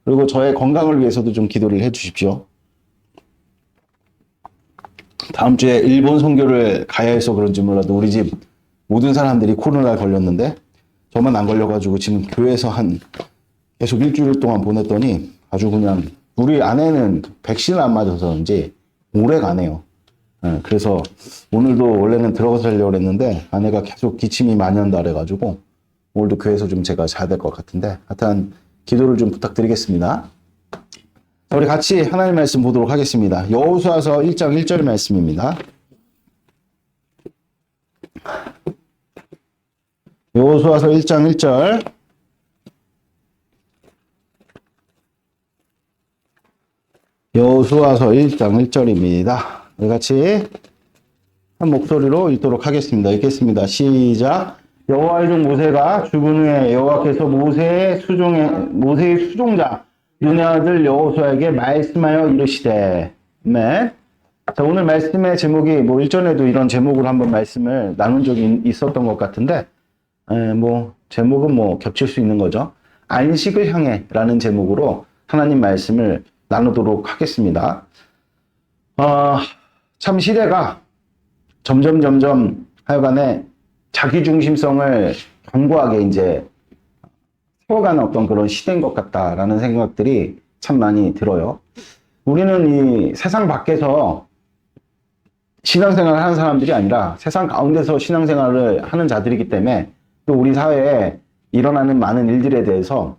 그리고 저의 건강을 위해서도 좀 기도를 해 주십시오. 다음 주에 일본 선교를 가야 해서 그런지 몰라도 우리 집 모든 사람들이 코로나에 걸렸는데 저만 안 걸려가지고 지금 교회에서 계속 일주일 동안 보냈더니 아주 그냥 우리 아내는 백신을 안 맞아서인지 오래 가네요. 그래서 오늘도 원래는 들어가서 자려고 했는데 아내가 계속 기침이 만연다 그래가지고 오늘도 교회에서 좀 제가 자야 될 것 같은데 하여튼 기도를 좀 부탁드리겠습니다. 자, 우리 같이 하나님 말씀 보도록 하겠습니다. 여호수아서 1장 1절 말씀입니다. 여호수아서 1장 1절. 여호수아서 1장 1절입니다. 우리 같이 한 목소리로 읽도록 하겠습니다. 읽겠습니다. 시작. 여호와의 종 모세가 죽은 후에 여호와께서 모세의 수종자 눈의 아들 여호수아에게 말씀하여 이르시되. 아멘. 자, 오늘 말씀의 제목이 일전에도 이런 제목으로 한번 말씀을 나눈 적이 있었던 것 같은데 제목은 겹칠 수 있는 거죠. 안식을 향해 라는 제목으로 하나님 말씀을 나누도록 하겠습니다. 참 시대가 점점 하여간에 자기중심성을 견고하게 이제 세워가는 어떤 그런 시대인 것 같다라는 생각들이 참 많이 들어요. 우리는 이 세상 밖에서 신앙생활을 하는 사람들이 아니라 세상 가운데서 신앙생활을 하는 자들이기 때문에 또 우리 사회에 일어나는 많은 일들에 대해서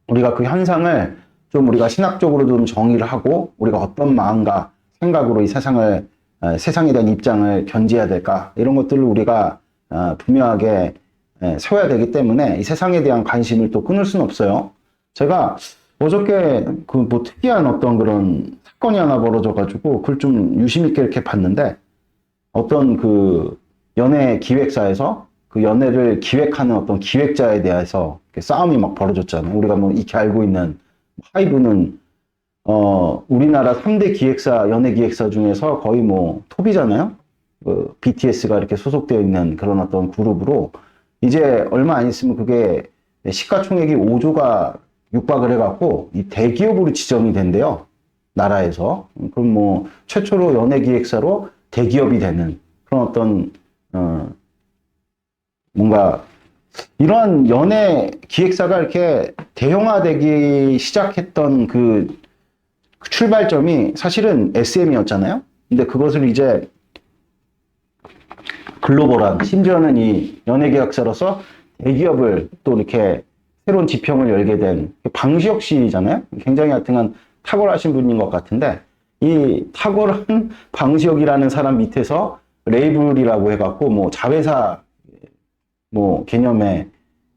우리가 그 현상을 좀 우리가 신학적으로 좀 정의를 하고 우리가 어떤 마음과 생각으로 이 세상에 대한 입장을 견지해야 될까 이런 것들을 우리가 분명하게 세워야 되기 때문에 이 세상에 대한 관심을 또 끊을 수는 없어요. 제가 어저께 특이한 어떤 그런 사건이 하나 벌어져가지고 그걸 좀 유심 있게 이렇게 봤는데 어떤 연예 기획사에서 그 연애를 기획하는 어떤 기획자에 대해서 싸움이 막 벌어졌잖아요. 우리가 익히 알고 있는 하이브는 우리나라 3대 연예 기획사 중에서 거의 톱이잖아요. BTS가 이렇게 소속되어 있는 그런 어떤 그룹으로 이제 얼마 안 있으면 그게 시가총액이 5조가 육박을 해갖고 이 대기업으로 지정이 된대요. 나라에서. 그럼 최초로 연예 기획사로 대기업이 되는 그런 어떤 뭔가 이러한 연예 기획사가 이렇게 대형화되기 시작했던 그 출발점이 사실은 SM이었잖아요. 근데 그것을 이제 글로벌한, 심지어는 이 연예 기획사로서 대기업을 또 이렇게 새로운 지평을 열게 된 방시혁 씨잖아요. 굉장히 하여튼 탁월하신 분인 것 같은데 이 탁월한 방시혁이라는 사람 밑에서 레이블이라고 해갖고 자회사 개념의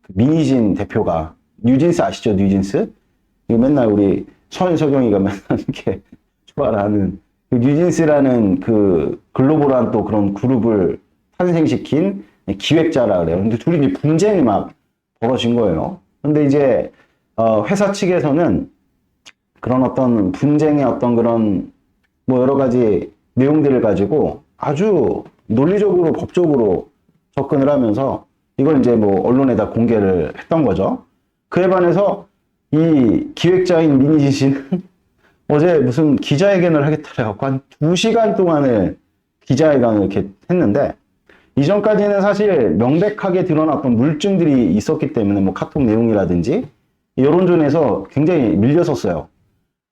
민희진 대표가 뉴진스 아시죠? 뉴진스? 이거 맨날 우리 서현석영이가 맨날 이렇게 좋아하는 뉴진스라는 그 글로벌한 또 그런 그룹을 탄생시킨 기획자라 그래요. 근데 둘이 분쟁이 막 벌어진 거예요. 근데 이제 회사 측에서는 그런 어떤 분쟁의 어떤 그런 여러 가지 내용들을 가지고 아주 논리적으로 법적으로 접근을 하면서 이걸 이제 언론에다 공개를 했던 거죠. 그에 반해서 이 기획자인 민희진 씨는 어제 무슨 기자회견을 하겠다 해갖고 한 2시간 동안을 기자회견을 이렇게 했는데 이전까지는 사실 명백하게 드러났던 물증들이 있었기 때문에 카톡 내용이라든지 여론전에서 굉장히 밀렸었어요.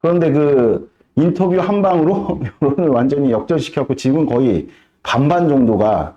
그런데 그 인터뷰 한 방으로 여론을 완전히 역전시켰고 지금 거의 반반 정도가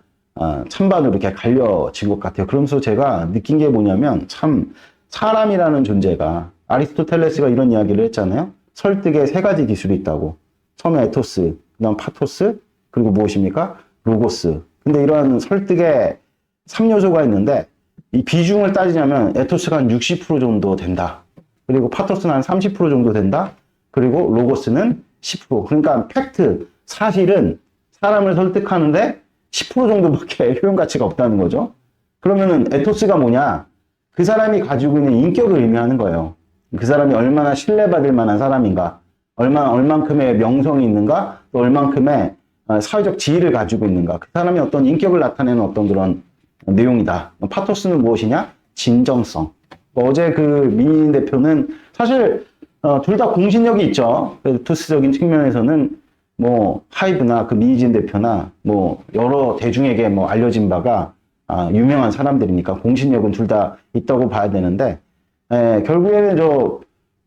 찬반으로 이렇게 갈려진 것 같아요. 그러면서 제가 느낀 게 뭐냐면 참 사람이라는 존재가 아리스토텔레스가 이런 이야기를 했잖아요. 설득에 3가지 기술이 있다고. 처음에 에토스, 그 다음 파토스, 그리고 무엇입니까? 로고스. 근데 이러한 설득에 3요소가 있는데 이 비중을 따지자면 에토스가 한 60% 정도 된다. 그리고 파토스는 한 30% 정도 된다. 그리고 로고스는 10%. 그러니까 팩트, 사실은 사람을 설득하는데 10% 정도밖에 효용 가치가 없다는 거죠. 그러면은 에토스가 뭐냐? 그 사람이 가지고 있는 인격을 의미하는 거예요. 그 사람이 얼마나 신뢰받을 만한 사람인가, 얼만큼의 명성이 있는가, 또 얼만큼의 사회적 지위를 가지고 있는가, 그 사람의 어떤 인격을 나타내는 어떤 그런 내용이다. 파토스는 무엇이냐? 진정성. 어제 그 민희진 대표는 사실 둘 다 공신력이 있죠. 그래서 투스적인 측면에서는 뭐 하이브나 그 민희진 대표나 뭐 여러 대중에게 뭐 알려진 바가 유명한 사람들이니까 공신력은 둘 다 있다고 봐야 되는데, 결국에는 저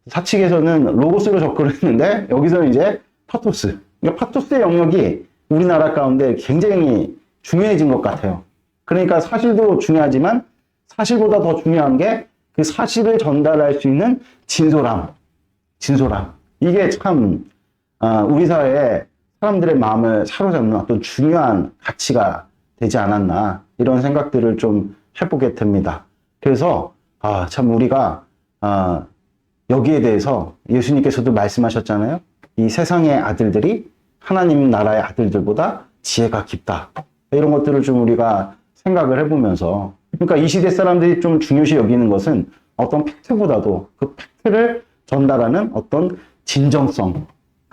사측에서는 로고스로 접근했는데 여기서는 이제 파토스. 그러니까 파토스의 영역이 우리나라 가운데 굉장히 중요해진 것 같아요. 그러니까 사실도 중요하지만 사실보다 더 중요한 게 그 사실을 전달할 수 있는 진솔함. 이게 참 우리 사회에 사람들의 마음을 사로잡는 어떤 중요한 가치가 되지 않았나 이런 생각들을 좀 해보게 됩니다. 그래서 참 우리가 여기에 대해서 예수님께서도 말씀하셨잖아요. 이 세상의 아들들이 하나님 나라의 아들들보다 지혜가 깊다. 이런 것들을 좀 우리가 생각을 해보면서, 그러니까 이 시대 사람들이 좀 중요시 여기는 것은 어떤 팩트보다도 그 팩트를 전달하는 어떤 진정성.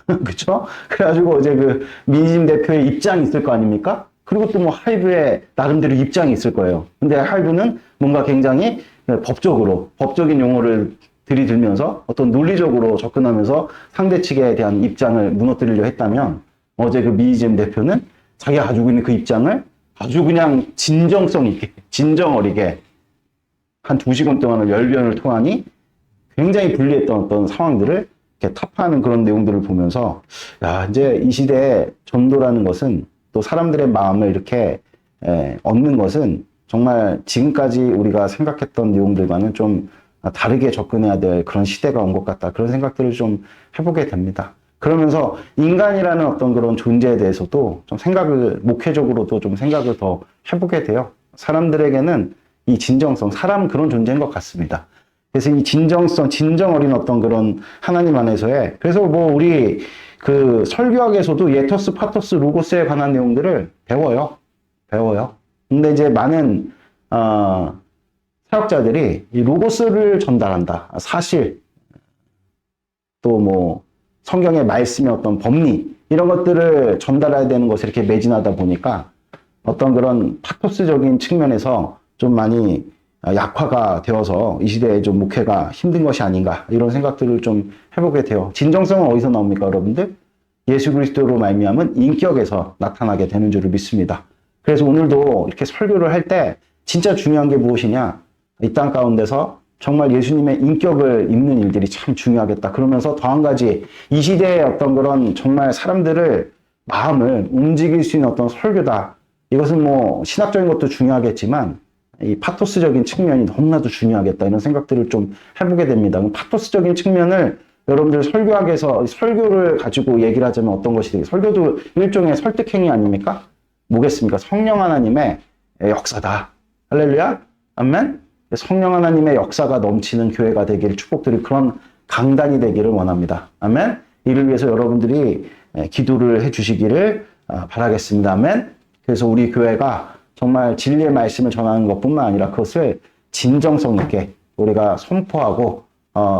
그쵸? 그래가지고 어제 그 민희진 대표의 입장이 있을 거 아닙니까? 그리고 또 뭐 하이브의 나름대로 입장이 있을 거예요. 근데 하이브는 뭔가 굉장히 법적인 용어를 들이들면서 어떤 논리적으로 접근하면서 상대 측에 대한 입장을 무너뜨리려 했다면, 어제 그 민희진 대표는 자기가 가지고 있는 그 입장을 아주 그냥 진정성 있게, 진정 어리게 한 2시간 동안을 열변을 토하니 굉장히 불리했던 어떤 상황들을 이렇게 타파하는 그런 내용들을 보면서, 야, 이제 이 시대에 전도라는 것은, 또 사람들의 마음을 이렇게 얻는 것은 정말 지금까지 우리가 생각했던 내용들과는 좀 다르게 접근해야 될 그런 시대가 온 것 같다. 그런 생각들을 좀 해보게 됩니다. 그러면서 인간이라는 어떤 그런 존재에 대해서도 좀 목회적으로도 좀 생각을 더 해보게 돼요. 사람들에게는 이 진정성, 사람 그런 존재인 것 같습니다. 그래서 이 진정성, 진정 어린 어떤 그런 하나님 안에서의, 그래서 뭐 우리 그 설교학에서도 예토스, 파토스, 로고스에 관한 내용들을 배워요. 근데 이제 많은, 사역자들이 이 로고스를 전달한다. 사실, 또 뭐 성경의 말씀의 어떤 법리, 이런 것들을 전달해야 되는 것에 이렇게 매진하다 보니까 어떤 그런 파토스적인 측면에서 좀 많이 약화가 되어서 이 시대에 좀 목회가 힘든 것이 아닌가 이런 생각들을 좀 해보게 돼요. 진정성은 어디서 나옵니까, 여러분들? 예수 그리스도로 말미암은 인격에서 나타나게 되는 줄을 믿습니다. 그래서 오늘도 이렇게 설교를 할 때 진짜 중요한 게 무엇이냐? 이 땅 가운데서 정말 예수님의 인격을 입는 일들이 참 중요하겠다. 그러면서 더 한 가지, 이 시대의 어떤 그런 정말 사람들을 마음을 움직일 수 있는 어떤 설교다. 이것은 뭐 신학적인 것도 중요하겠지만 이 파토스적인 측면이 너무나도 중요하겠다. 이런 생각들을 좀 해보게 됩니다. 파토스적인 측면을 여러분들 설교학에서 설교를 가지고 얘기를 하자면 어떤 것이 되겠어요? 설교도 일종의 설득행위 아닙니까? 뭐겠습니까? 성령 하나님의 역사다. 할렐루야? 아멘? 성령 하나님의 역사가 넘치는 교회가 되기를 축복드릴 그런 강단이 되기를 원합니다. 아멘? 이를 위해서 여러분들이 기도를 해주시기를 바라겠습니다. 아멘? 그래서 우리 교회가 정말 진리의 말씀을 전하는 것뿐만 아니라 그것을 진정성 있게 우리가 선포하고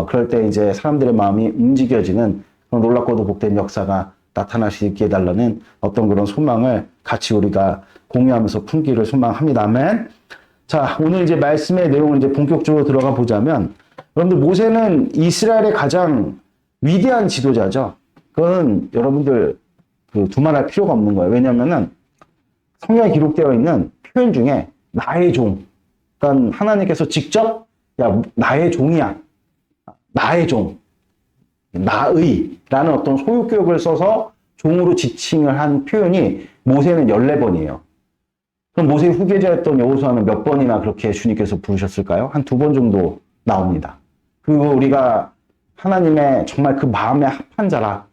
그럴 때 이제 사람들의 마음이 움직여지는 그런 놀랍고도 복된 역사가 나타날 수 있게 해달라는 어떤 그런 소망을 같이 우리가 공유하면서 품기를 소망합니다. 아멘. 자, 오늘 이제 말씀의 내용을 이제 본격적으로 들어가 보자면, 여러분들 모세는 이스라엘의 가장 위대한 지도자죠. 그건 여러분들 두말할 필요가 없는 거예요. 왜냐면은 성경에 기록되어 있는 표현 중에 나의 종, 그러니까 하나님께서 직접 야, 나의 종이야. 나의 종, 나의라는 어떤 소유격을 써서 종으로 지칭을 한 표현이 모세는 14번이에요. 그럼 모세의 후계자였던 여호수아는 몇 번이나 그렇게 주님께서 부르셨을까요? 한 2번 정도 나옵니다. 그리고 우리가 하나님의 정말 그 마음에 합한 자라,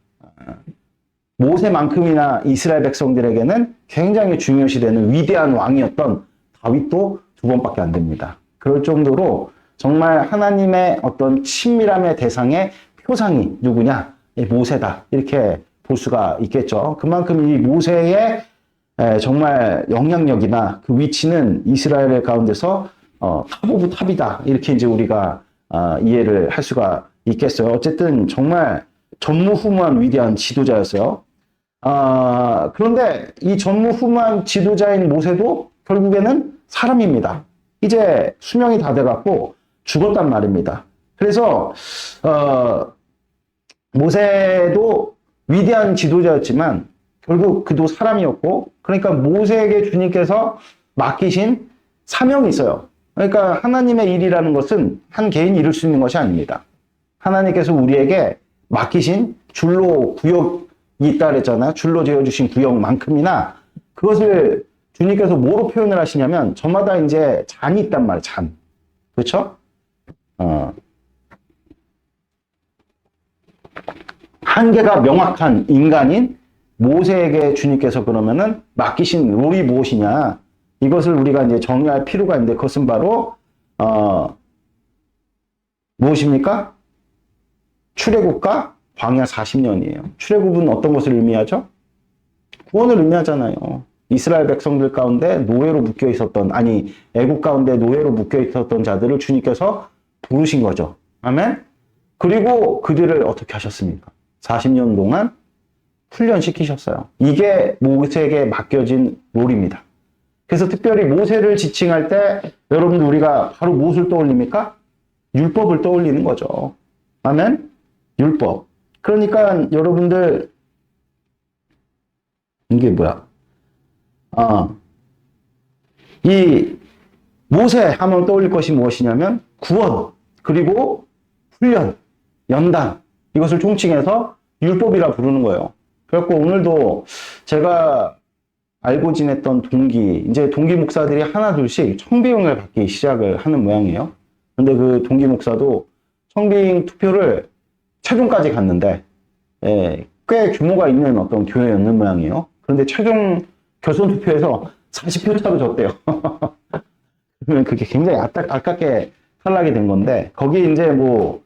모세만큼이나 이스라엘 백성들에게는 굉장히 중요시되는 위대한 왕이었던 다윗도 2번밖에 안 됩니다. 그럴 정도로 정말 하나님의 어떤 친밀함의 대상의 표상이 누구냐? 모세다. 이렇게 볼 수가 있겠죠. 그만큼 이 모세의 정말 영향력이나 그 위치는 이스라엘 가운데서 탑 오브 탑이다. 이렇게 이제 우리가 이해를 할 수가 있겠어요. 어쨌든 정말 전무후무한 위대한 지도자였어요. 그런데 이 전무후무한 지도자인 모세도 결국에는 사람입니다. 이제 수명이 다 돼갖고 죽었단 말입니다. 그래서 모세도 위대한 지도자였지만 결국 그도 사람이었고, 그러니까 모세에게 주님께서 맡기신 사명이 있어요. 그러니까 하나님의 일이라는 것은 한 개인이 이룰 수 있는 것이 아닙니다. 하나님께서 우리에게 맡기신 줄로 구역이 있다 그랬잖아요. 줄로 지어주신 구역만큼이나 그것을 주님께서 뭐로 표현을 하시냐면 저마다 이제 잔이 있단 말이에요. 잔. 그렇죠? 한계가 명확한 인간인 모세에게 주님께서 그러면은 맡기신 롤이 무엇이냐, 이것을 우리가 이제 정리할 필요가 있는데, 그것은 바로 무엇입니까? 출애굽과 광야 40년이에요. 출애굽은 어떤 것을 의미하죠? 구원을 의미하잖아요. 이스라엘 백성들 가운데 노예로 묶여 있었던, 아니 애국 가운데 노예로 묶여 있었던 자들을 주님께서 부르신 거죠. 아멘. 그리고 그들을 어떻게 하셨습니까? 40년 동안 훈련시키셨어요. 이게 모세에게 맡겨진 롤입니다. 그래서 특별히 모세를 지칭할 때 여러분들 우리가 바로 무엇을 떠올립니까? 율법을 떠올리는 거죠. 아멘? 율법. 그러니까 여러분들 이게 뭐야? 이 모세 하면 떠올릴 것이 무엇이냐면 구원, 그리고 훈련, 연단, 이것을 총칭해서 율법이라 부르는 거예요. 그래갖고 오늘도 제가 알고 지냈던 동기, 이제 동기 목사들이 하나 둘씩 청빙을 받기 시작을 하는 모양이에요. 근데 그 동기 목사도 청빙 투표를 최종까지 갔는데, 꽤 규모가 있는 어떤 교회였는 모양이에요. 그런데 최종 결선 투표에서 40표 차로 졌대요. 그러면 그게 굉장히 아깝게 탈락이 된 건데, 거기 이제 뭐,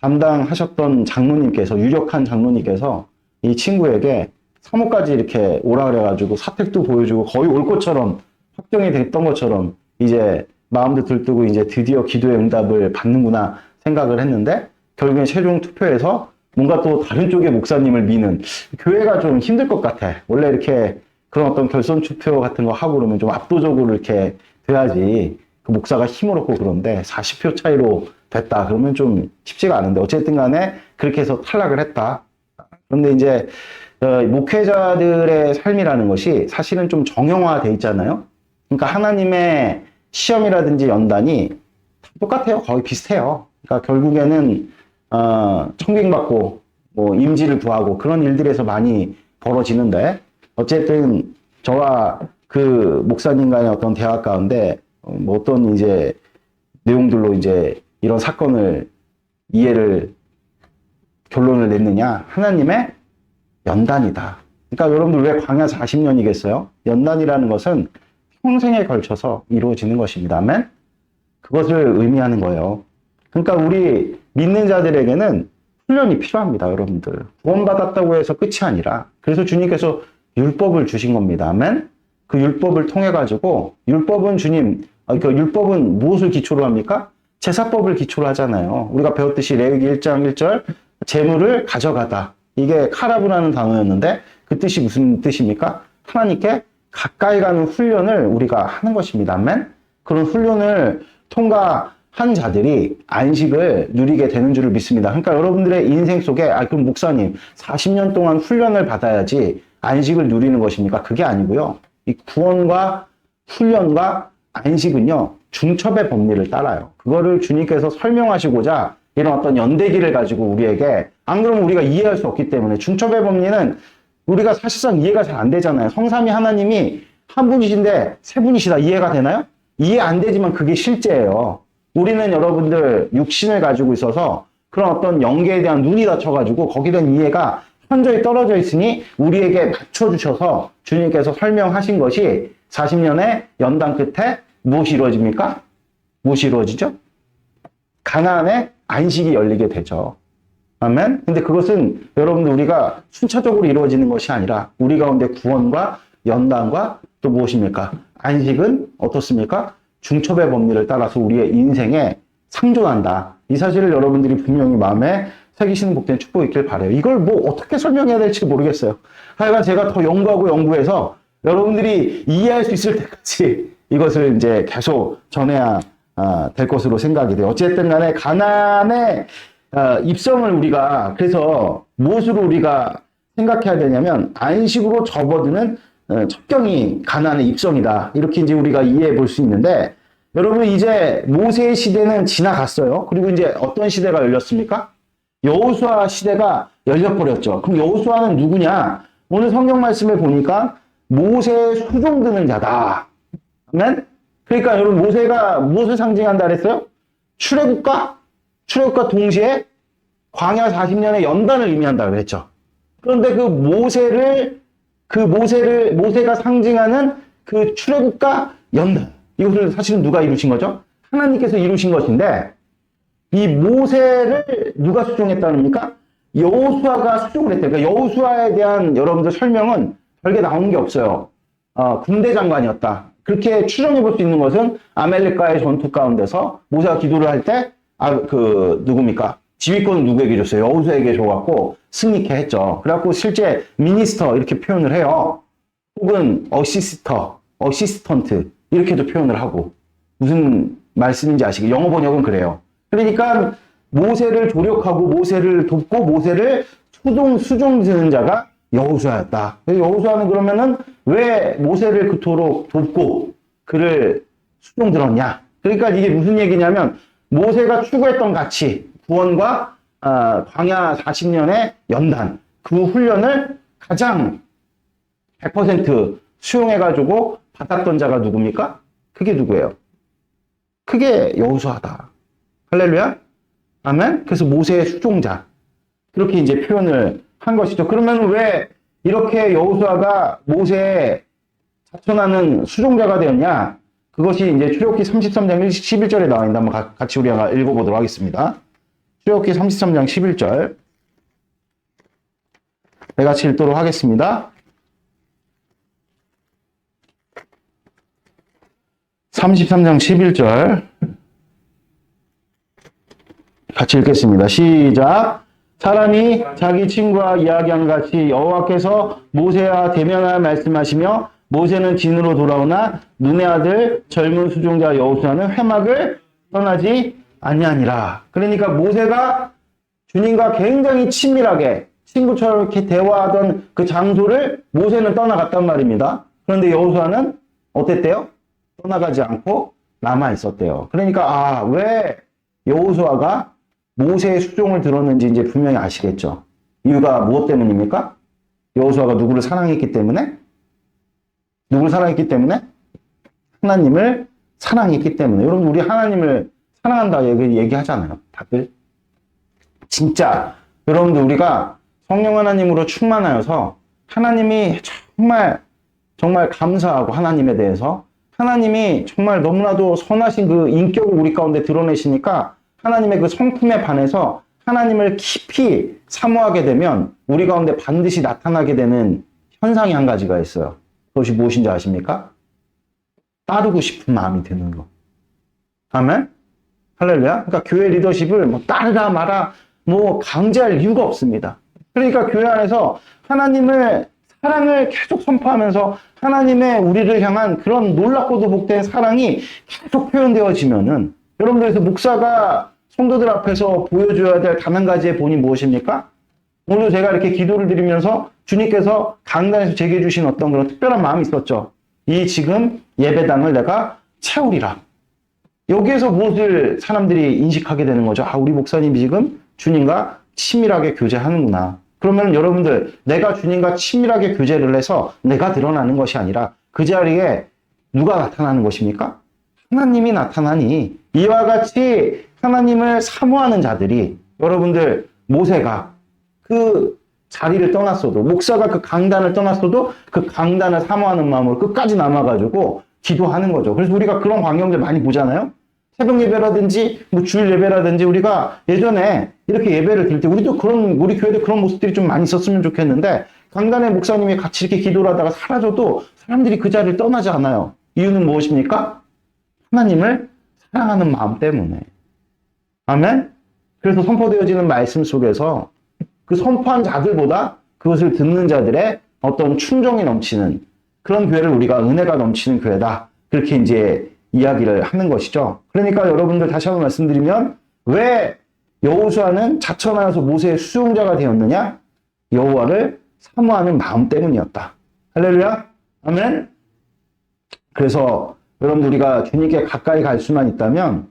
담당하셨던 장로님께서, 유력한 장로님께서 이 친구에게 사모까지 이렇게 오라 그래가지고 사택도 보여주고 거의 올 것처럼 확정이 됐던 것처럼 이제 마음도 들뜨고 이제 드디어 기도의 응답을 받는구나 생각을 했는데, 결국엔 최종 투표에서 뭔가 또 다른 쪽의 목사님을 미는, 교회가 좀 힘들 것 같아. 원래 이렇게 그런 어떤 결선 투표 같은 거 하고 그러면 좀 압도적으로 이렇게 돼야지 그 목사가 힘을 얻고, 그런데 40표 차이로 됐다 그러면 좀 쉽지가 않은데, 어쨌든 간에 그렇게 해서 탈락을 했다. 그런데 이제 목회자들의 삶이라는 것이 사실은 좀 정형화돼 있잖아요. 그러니까 하나님의 시험이라든지 연단이 똑같아요. 거의 비슷해요. 그러니까 결국에는 청빙받고 뭐 임지를 구하고 그런 일들에서 많이 벌어지는데, 어쨌든 저와 그 목사님과의 어떤 대화 가운데 뭐 어떤 이제 내용들로 이제 이런 사건을 결론을 냈느냐, 하나님의 연단이다. 그러니까 여러분들 왜 광야 40년이겠어요? 연단이라는 것은 평생에 걸쳐서 이루어지는 것입니다. 아멘? 그것을 의미하는 거예요. 그러니까 우리 믿는 자들에게는 훈련이 필요합니다, 여러분들. 구원받았다고 해서 끝이 아니라, 그래서 주님께서 율법을 주신 겁니다. 아멘? 그 율법을 통해가지고, 율법은 그 율법은 무엇을 기초로 합니까? 제사법을 기초로 하잖아요. 우리가 배웠듯이 레위기 1장 1절, 재물을 가져가다. 이게 카라브라는 단어였는데, 그 뜻이 무슨 뜻입니까? 하나님께 가까이 가는 훈련을 우리가 하는 것입니다. 아멘? 그런 훈련을 통과한 자들이 안식을 누리게 되는 줄을 믿습니다. 그러니까 여러분들의 인생 속에, 그럼 목사님, 40년 동안 훈련을 받아야지 안식을 누리는 것입니까? 그게 아니고요. 이 구원과 훈련과 안식은요, 중첩의 법리를 따라요. 그거를 주님께서 설명하시고자 이런 어떤 연대기를 가지고 우리에게, 안 그러면 우리가 이해할 수 없기 때문에, 중첩의 법리는 우리가 사실상 이해가 잘 안 되잖아요. 성삼위 하나님이 한 분이신데 세 분이시다. 이해가 되나요? 이해 안 되지만 그게 실제예요. 우리는 여러분들 육신을 가지고 있어서 그런 어떤 영계에 대한 눈이 닫혀가지고 거기에 대한 이해가 현저히 떨어져 있으니, 우리에게 맞춰주셔서 주님께서 설명하신 것이 40년의 연단 끝에 무엇이 이루어집니까? 무엇이 이루어지죠? 가나안의 안식이 열리게 되죠. 아멘? 근데 그것은 여러분들 우리가 순차적으로 이루어지는 것이 아니라 우리 가운데 구원과 연단과 또 무엇입니까? 안식은 어떻습니까? 중첩의 법리를 따라서 우리의 인생에 상존한다. 이 사실을 여러분들이 분명히 마음에 새기시는 복된 축복이 있길 바라요. 이걸 뭐 어떻게 설명해야 될지 모르겠어요. 하여간 제가 더 연구해서 여러분들이 이해할 수 있을 때까지 이것을 이제 계속 전해야 될 것으로 생각이 돼요. 어쨌든 간에 가나안의 입성을 우리가 그래서 무엇으로 우리가 생각해야 되냐면 안식으로 접어드는 첩경이 가나안의 입성이다. 이렇게 이제 우리가 이해해 볼 수 있는데 여러분 이제 모세의 시대는 지나갔어요. 그리고 이제 어떤 시대가 열렸습니까? 여호수아 시대가 열려버렸죠. 그럼 여호수아는 누구냐? 오늘 성경 말씀을 보니까 모세의 수종 드는 자다. 아멘? 그러니까 여러분 모세가 무엇을 상징한다 그랬어요? 출애굽과 동시에 광야 40년의 연단을 의미한다 그랬죠. 그런데 모세가 상징하는 그 출애굽과 연단, 이것을 사실은 누가 이루신 거죠? 하나님께서 이루신 것인데 이 모세를 누가 수종했다는 겁니까? 여호수아가 수종을 했대요. 그러니까 여호수아에 대한 여러분들 설명은 별게 나오는 게 없어요. 군대 장관이었다. 그렇게 추정해 볼 수 있는 것은 아말렉과의 전투 가운데서 모세가 기도를 할 때 누굽니까? 지휘권을 누구에게 줬어요? 여호수아에게 줘갖고 승리케 했죠. 그래갖고 실제 미니스터 이렇게 표현을 해요. 혹은 어시스턴트 이렇게도 표현을 하고 무슨 말씀인지 아시겠어요? 영어 번역은 그래요. 그러니까 모세를 조력하고 모세를 돕고 모세를 수종 드는 자가 여호수아였다. 여호수아는 그러면은 왜 모세를 그토록 돕고 그를 수종 들었냐? 그러니까 이게 무슨 얘기냐면 모세가 추구했던 가치, 구원과 광야 40년의 연단, 그 훈련을 가장 100% 수용해가지고 받았던 자가 누굽니까? 그게 누구예요? 그게 여호수아다. 할렐루야? 아멘? 그래서 모세의 수종자. 그렇게 이제 표현을 한 것이죠. 그러면 왜 이렇게 여호수아가 모세의 자천하는 수종자가 되었냐? 그것이 이제 출애굽기 33장 11절에 나와 있는데 한번 같이 우리가 읽어보도록 하겠습니다. 출애굽기 33장 11절. 네, 같이 읽도록 하겠습니다. 33장 11절. 같이 읽겠습니다. 시작. 사람이 자기 친구와 이야기한 같이 여호와께서 모세와 대면하여 말씀하시며 모세는 진으로 돌아오나 눈의 아들 젊은 수종자 여호수아는 회막을 떠나지 아니하니라. 그러니까 모세가 주님과 굉장히 친밀하게 친구처럼 이렇게 대화하던 그 장소를 모세는 떠나갔단 말입니다. 그런데 여호수아는 어땠대요? 떠나가지 않고 남아 있었대요. 그러니까 왜 여호수아가 모세의 수종을 들었는지 이제 분명히 아시겠죠. 이유가 무엇 때문입니까? 여호수아가 누구를 사랑했기 때문에? 누구를 사랑했기 때문에? 하나님을 사랑했기 때문에. 여러분 우리 하나님을 사랑한다 얘기하잖아요. 다들. 진짜 여러분들 우리가 성령 하나님으로 충만하여서 하나님이 정말 감사하고 하나님에 대해서 하나님이 정말 너무나도 선하신 그 인격을 우리 가운데 드러내시니까 하나님의 그 성품에 반해서 하나님을 깊이 사모하게 되면 우리 가운데 반드시 나타나게 되는 현상이 한 가지가 있어요. 그것이 무엇인지 아십니까? 따르고 싶은 마음이 드는 거. 아멘? 할렐루야? 그러니까 교회 리더십을 따르라 마라 강제할 이유가 없습니다. 그러니까 교회 안에서 하나님을 사랑을 계속 선포하면서 하나님의 우리를 향한 그런 놀랍고도 복된 사랑이 계속 표현되어지면은 여러분들에서 목사가 성도들 앞에서 보여줘야 될 단 한 가지의 본이 무엇입니까? 오늘 제가 이렇게 기도를 드리면서 주님께서 강단에서 제게 주신 어떤 그런 특별한 마음이 있었죠. 이 지금 예배당을 내가 채우리라. 여기에서 무엇을 사람들이 인식하게 되는 거죠? 우리 목사님이 지금 주님과 친밀하게 교제하는구나. 그러면 여러분들 내가 주님과 친밀하게 교제를 해서 내가 드러나는 것이 아니라 그 자리에 누가 나타나는 것입니까? 하나님이 나타나니 이와 같이 하나님을 사모하는 자들이 여러분들 모세가 그 자리를 떠났어도 목사가 그 강단을 떠났어도 그 강단을 사모하는 마음으로 끝까지 남아가지고 기도하는 거죠. 그래서 우리가 그런 광경들 많이 보잖아요. 새벽 예배라든지 주일 예배라든지 우리가 예전에 이렇게 예배를 드릴 때 우리 교회도 그런 모습들이 좀 많이 있었으면 좋겠는데 강단의 목사님이 같이 이렇게 기도를 하다가 사라져도 사람들이 그 자리를 떠나지 않아요. 이유는 무엇입니까? 하나님을 사랑하는 마음 때문에. 아멘? 그래서 선포되어지는 말씀 속에서 그 선포한 자들보다 그것을 듣는 자들의 어떤 충정이 넘치는 그런 교회를 우리가 은혜가 넘치는 교회다. 그렇게 이제 이야기를 하는 것이죠. 그러니까 여러분들 다시 한번 말씀드리면 왜 여호수아는 자천하여서 모세의 수종자가 되었느냐? 여호와를 사모하는 마음 때문이었다. 할렐루야. 아멘. 그래서 여러분 우리가 주님께 가까이 갈 수만 있다면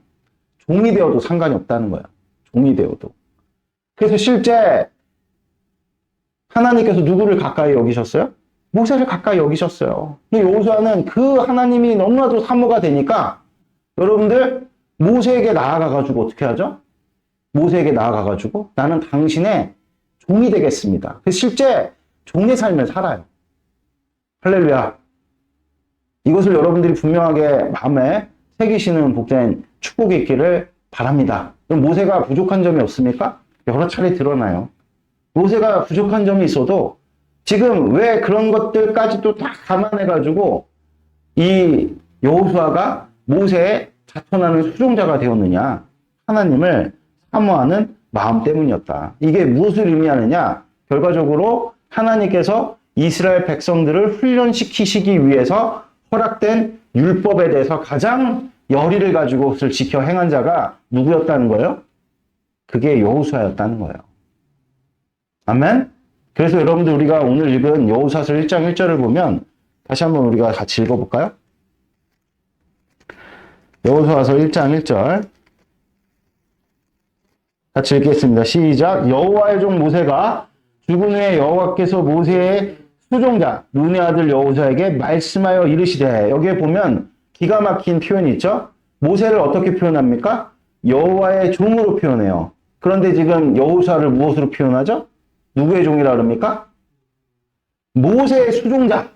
종이 되어도 상관이 없다는 거야. 종이 되어도. 그래서 실제 하나님께서 누구를 가까이 여기셨어요? 모세를 가까이 여기셨어요. 근데 여호수아는 그 하나님이 너무나도 사모가 되니까 여러분들 모세에게 나아가가지고 어떻게 하죠? 모세에게 나아가가지고 나는 당신의 종이 되겠습니다. 그래서 실제 종의 삶을 살아요. 할렐루야. 이것을 여러분들이 분명하게 마음에 새기시는 복된 축복이 있기를 바랍니다. 그럼 모세가 부족한 점이 없습니까? 여러 차례 드러나요. 모세가 부족한 점이 있어도 지금 왜 그런 것들까지도 다 감안해가지고 이 여호수아가 모세의 자천하는 수종자가 되었느냐? 하나님을 사모하는 마음 때문이었다. 이게 무엇을 의미하느냐? 결과적으로 하나님께서 이스라엘 백성들을 훈련시키시기 위해서 허락된 율법에 대해서 가장 열의를 가지고 그것을 지켜 행한 자가 누구였다는 거예요? 그게 여호수아였다는 거예요. 아멘? 그래서 여러분들 우리가 오늘 읽은 여호수아서 1장 1절을 보면 다시 한번 우리가 같이 읽어볼까요? 여호수아서 1장 1절 같이 읽겠습니다. 시작. 여호와의 종 모세가 죽은 후에 여호와께서 모세의 수종자 눈의 아들 여호수아에게 말씀하여 이르시되, 여기에 보면 기가 막힌 표현이 있죠. 모세를 어떻게 표현합니까? 여호와의 종으로 표현해요. 그런데 지금 여호수아를 무엇으로 표현하죠? 누구의 종이라 그럽니까? 모세의 수종자.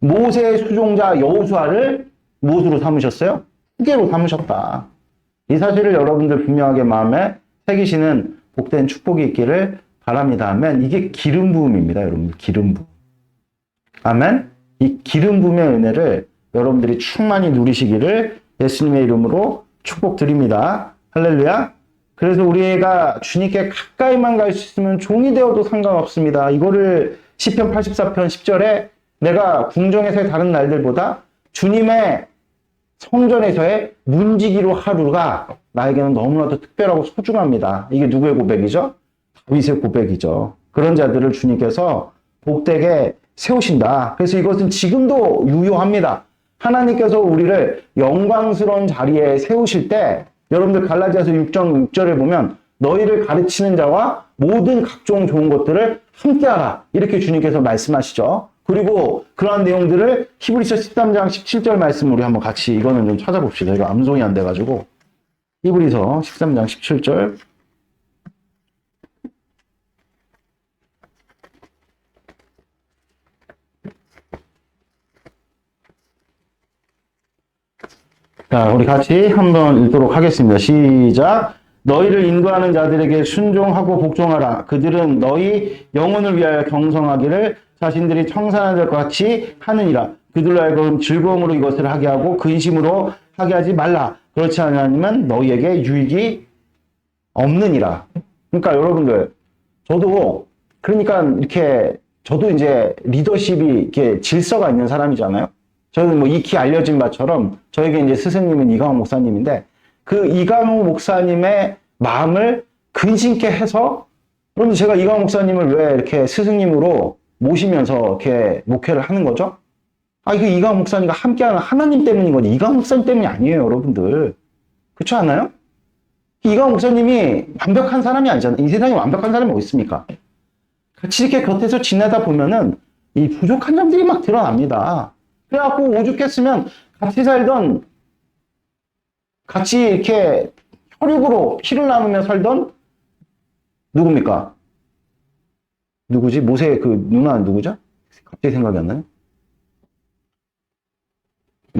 모세의 수종자 여호수아를 무엇으로 삼으셨어요? 후계로 삼으셨다. 이 사실을 여러분들 분명하게 마음에 새기시는 복된 축복이 있기를 바랍니다. 아멘. 이게 기름 부음입니다, 여러분들. 기름 부음. 아멘. 이 기름 부음의 은혜를 여러분들이 충만히 누리시기를 예수님의 이름으로 축복드립니다. 할렐루야. 그래서 우리가 주님께 가까이만 갈 수 있으면 종이 되어도 상관없습니다. 이거를 시편 84편 10절에 내가 궁정에서의 다른 날들보다 주님의 성전에서의 문지기로 하루가 나에게는 너무나도 특별하고 소중합니다. 이게 누구의 고백이죠? 다윗의 고백이죠. 그런 자들을 주님께서 복되게 세우신다. 그래서 이것은 지금도 유효합니다. 하나님께서 우리를 영광스러운 자리에 세우실 때 여러분들 갈라디아서 6장 6절에 보면 너희를 가르치는 자와 모든 각종 좋은 것들을 함께하라. 이렇게 주님께서 말씀하시죠. 그리고 그러한 내용들을 히브리서 13장 17절 말씀 우리 한번 같이 이거는 좀 찾아봅시다. 이거 암송이 안 돼가지고. 히브리서 13장 17절. 자, 우리 같이 한번 읽도록 하겠습니다. 시작. 너희를 인도하는 자들에게 순종하고 복종하라. 그들은 너희 영혼을 위하여 경성하기를 자신들이 청산한 것 같이 하느니라. 그들로 하여금 즐거움으로 이것을 하게 하고 근심으로 하게 하지 말라. 그렇지 않으면 너희에게 유익이 없느니라. 그러니까 여러분들, 저도 이제 리더십이 이렇게 질서가 있는 사람이잖아요. 저는 뭐 익히 알려진 바처럼 저에게 이제 스승님은 이강호 목사님인데 그 이강호 목사님의 마음을 근심케 해서, 여러분 제가 이강호 목사님을 왜 이렇게 스승님으로 모시면서 이렇게 목회를 하는 거죠? 이거 이강호 목사님과 함께하는 하나님 때문인 거지 이강호 목사님 때문이 아니에요, 여러분들. 그렇지 않아요? 이강호 목사님이 완벽한 사람이 아니잖아요. 이 세상에 완벽한 사람이 어디 있습니까? 같이 이렇게 곁에서 지내다 보면은 이 부족한 점들이 막 드러납니다. 그래갖고 오죽했으면 같이 이렇게 혈육으로 피를 나누며 살던 누굽니까? 누구지? 모세의 그 누나 누구죠? 갑자기 생각이 안 나요?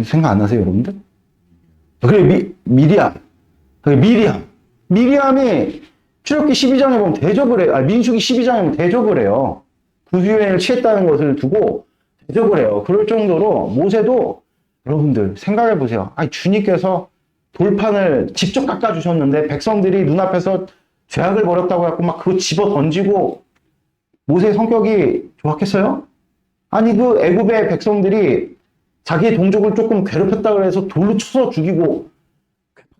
생각 안 나세요, 여러분들? 그래, 미리암. 미리암이 출애굽기 12장에 보면 대접을 해요. 민수기 12장에 보면 대접을 해요. 구유행을 취했다는 것을 두고 대접을 해요. 그럴 정도로 모세도 여러분들 생각해 보세요. 주님께서 돌판을 직접 깎아주셨는데 백성들이 눈앞에서 죄악을 벌였다고 해서 막 그거 집어 던지고 모세의 성격이 좋았겠어요? 그 애굽의 백성들이 자기의 동족을 조금 괴롭혔다고 해서 돌로 쳐서 죽이고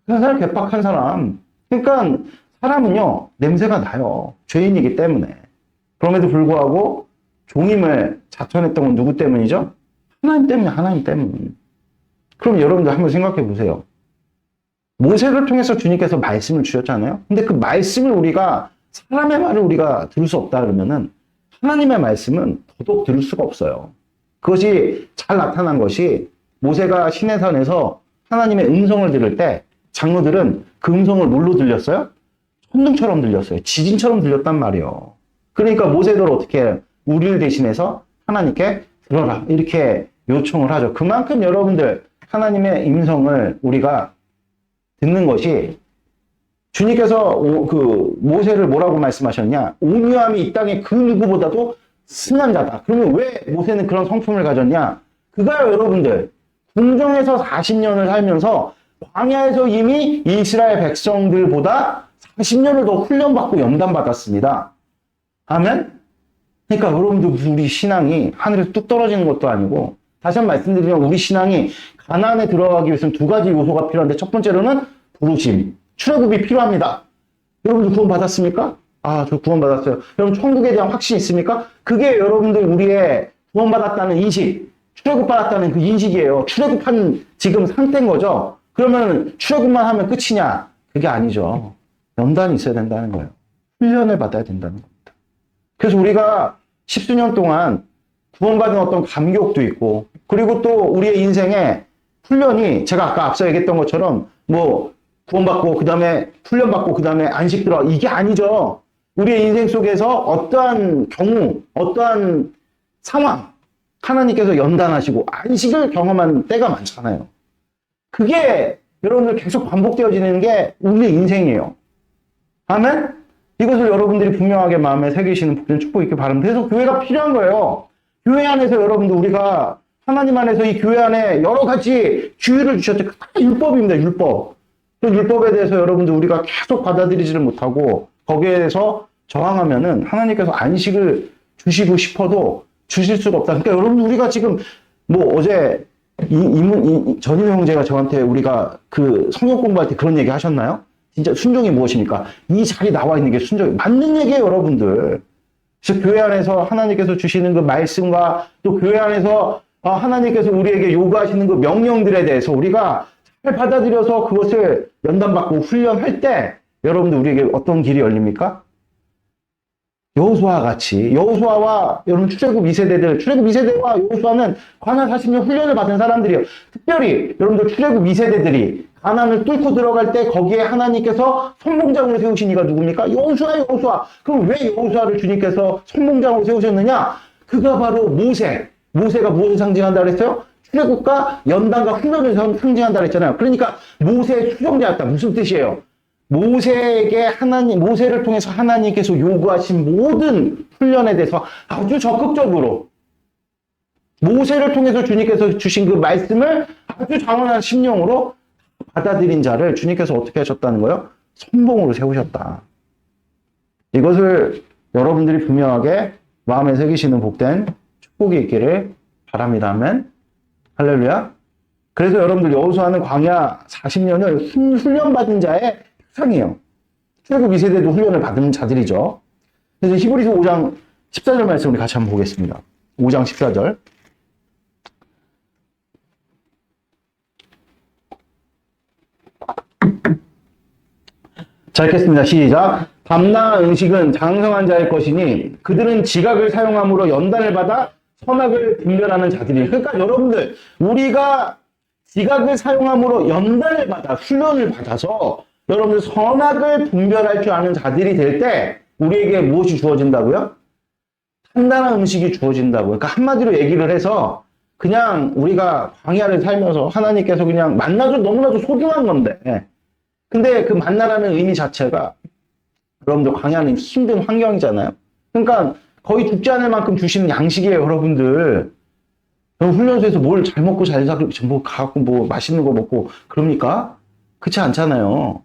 괴팍한 사람. 그러니까 사람은요, 냄새가 나요. 죄인이기 때문에. 그럼에도 불구하고 종임을 자천했던 건 누구 때문이죠? 하나님 때문에, 하나님 때문. 그럼 여러분들 한번 생각해 보세요. 모세를 통해서 주님께서 말씀을 주셨잖아요. 근데 그 말씀을 우리가, 사람의 말을 우리가 들을 수 없다 그러면은 하나님의 말씀은 더더욱 들을 수가 없어요. 그것이 잘 나타난 것이 모세가 시내산에서 하나님의 음성을 들을 때 장로들은 그 음성을 뭘로 들렸어요? 천둥처럼 들렸어요. 지진처럼 들렸단 말이에요. 그러니까 모세도 어떻게 우리를 대신해서 하나님께 들어라 이렇게 요청을 하죠. 그만큼 여러분들 하나님의 음성을 우리가 듣는 것이 주님께서 그 모세를 뭐라고 말씀하셨냐? 온유함이 이 땅에 그 누구보다도 승한 자다. 그러면 왜 모세는 그런 성품을 가졌냐? 그가요, 여러분들. 궁정에서 40년을 살면서 광야에서 이미 이스라엘 백성들보다 40년을 더 훈련받고 연단받았습니다. 아멘? 그러니까 여러분들 우리 신앙이 하늘에서 뚝 떨어지는 것도 아니고, 다시 한번 말씀드리면 우리 신앙이 가나안에 들어가기 위해서는 두 가지 요소가 필요한데, 첫 번째로는 부르심, 출애굽이 필요합니다. 여러분들 구원 받았습니까? 아, 저 구원 받았어요. 여러분 천국에 대한 확신이 있습니까? 그게 여러분들 우리의 구원 받았다는 인식, 출애굽 받았다는 그 인식이에요. 출애굽한 지금 상태인 거죠. 그러면 출애굽만 하면 끝이냐? 그게 아니죠. 연단이 있어야 된다는 거예요. 훈련을 받아야 된다는 겁니다. 그래서 우리가 십수년 동안 구원받은 어떤 감격도 있고, 그리고 또 우리의 인생에 훈련이, 제가 아까 앞서 얘기했던 것처럼 뭐 구원받고 그 다음에 훈련받고 그 다음에 안식 들어, 이게 아니죠. 우리의 인생 속에서 어떠한 경우, 어떠한 상황, 하나님께서 연단하시고 안식을 경험한 때가 많잖아요. 그게 여러분들 계속 반복되어지는 게 우리의 인생이에요. 아멘? 이것을 여러분들이 분명하게 마음에 새기시는 복된 축복이 있길 바랍니다. 그래서 교회가 필요한 거예요. 교회 안에서 여러분들 우리가 하나님 안에서 이 교회 안에 여러 가지 규율을 주셨죠. 다 율법입니다. 율법. 그 율법에 대해서 여러분들 우리가 계속 받아들이지를 못하고 거기에 대해서 저항하면은 하나님께서 안식을 주시고 싶어도 주실 수가 없다. 그러니까 여러분 우리가 지금 뭐 어제 전인호 형제가 저한테 우리가 그 성경 공부할 때 그런 얘기 하셨나요? 진짜 순종이 무엇입니까? 이 자리에 나와 있는 게 순종이 맞는 얘기예요, 여러분들. 그래서 교회 안에서 하나님께서 주시는 그 말씀과 또 교회 안에서 하나님께서 우리에게 요구하시는 그 명령들에 대해서 우리가 잘 받아들여서 그것을 연단받고 훈련할 때 여러분들 우리에게 어떤 길이 열립니까? 여호수아와 같이, 여호수아와 여러분 출애굽 2세대들, 출애굽 2세대와 여호수아는 가나안 40년 훈련을 받은 사람들이에요. 특별히 여러분들 출애굽 2세대들이 가나안을 뚫고 들어갈 때 거기에 하나님께서 선봉장으로 세우신 이가 누굽니까? 여호수아, 여호수아. 그럼 왜 여호수아를 주님께서 선봉장으로 세우셨느냐? 그가 바로 모세. 모세가 무엇을 상징한다 그랬어요? 출애굽과 연단과 훈련을 상징한다 그랬잖아요. 그러니까 모세의 수종자였다. 무슨 뜻이에요? 모세를 통해서 하나님께서 요구하신 모든 훈련에 대해서 아주 적극적으로 모세를 통해서 주님께서 주신 그 말씀을 아주 장엄한 심령으로 받아들인 자를 주님께서 어떻게 하셨다는 거예요? 선봉으로 세우셨다. 이것을 여러분들이 분명하게 마음에 새기시는 복된 축복이 있기를 바랍니다. 아멘. 할렐루야. 그래서 여러분들 여호수아는 광야 40년을 훈련받은 자의 상이에요. 출애굽 2세대도 훈련을 받은 자들이죠. 그래서 히브리서 5장 14절 말씀 우리 같이 한번 보겠습니다. 5장 14절. 자, 읽겠습니다. 시작. 담나한 음식은 장성한 자의 것이니 그들은 지각을 사용함으로 연단을 받아 선악을 분별하는 자들이에요. 그러니까 여러분들 우리가 지각을 사용함으로 연단을 받아 훈련을 받아서 여러분들 선악을 분별할 줄 아는 자들이 될 때 우리에게 무엇이 주어진다고요? 단단한 음식이 주어진다고요. 그러니까 한마디로 얘기를 해서 그냥 우리가 광야를 살면서 하나님께서 그냥 만나도 너무나도 소중한 건데 근데 그 만나라는 의미 자체가 여러분들 광야는 힘든 환경이잖아요. 그러니까 거의 죽지 않을 만큼 주시는 양식이에요, 여러분들. 훈련소에서 뭘 잘 먹고 잘 살고 뭐 가갖고 뭐 맛있는 거 먹고 그럽니까? 그렇지 않잖아요.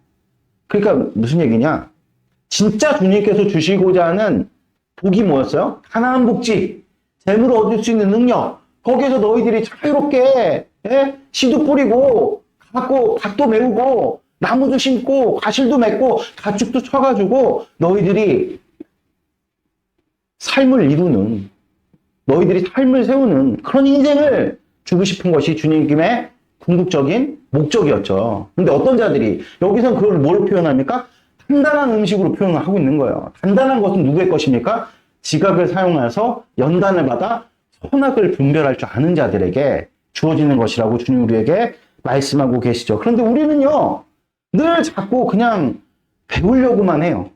그러니까 무슨 얘기냐? 진짜 주님께서 주시고자 하는 복이 뭐였어요? 가나안 복지, 재물을 얻을 수 있는 능력. 거기에서 너희들이 자유롭게 씨도 뿌리고 갖고 밭도 메우고 나무도 심고 과실도 맺고 가축도 쳐가지고 너희들이 삶을 이루는, 너희들이 삶을 세우는 그런 인생을 주고 싶은 것이 주님의 궁극적인 목적이었죠. 근데 어떤 자들이 여기서 그걸 뭘 표현합니까? 단단한 음식으로 표현을 하고 있는 거예요. 단단한 것은 누구의 것입니까? 지각을 사용해서 연단을 받아 선악을 분별할 줄 아는 자들에게 주어지는 것이라고 주님 우리에게 말씀하고 계시죠. 그런데 우리는요, 늘 자꾸 그냥 배우려고만 해요.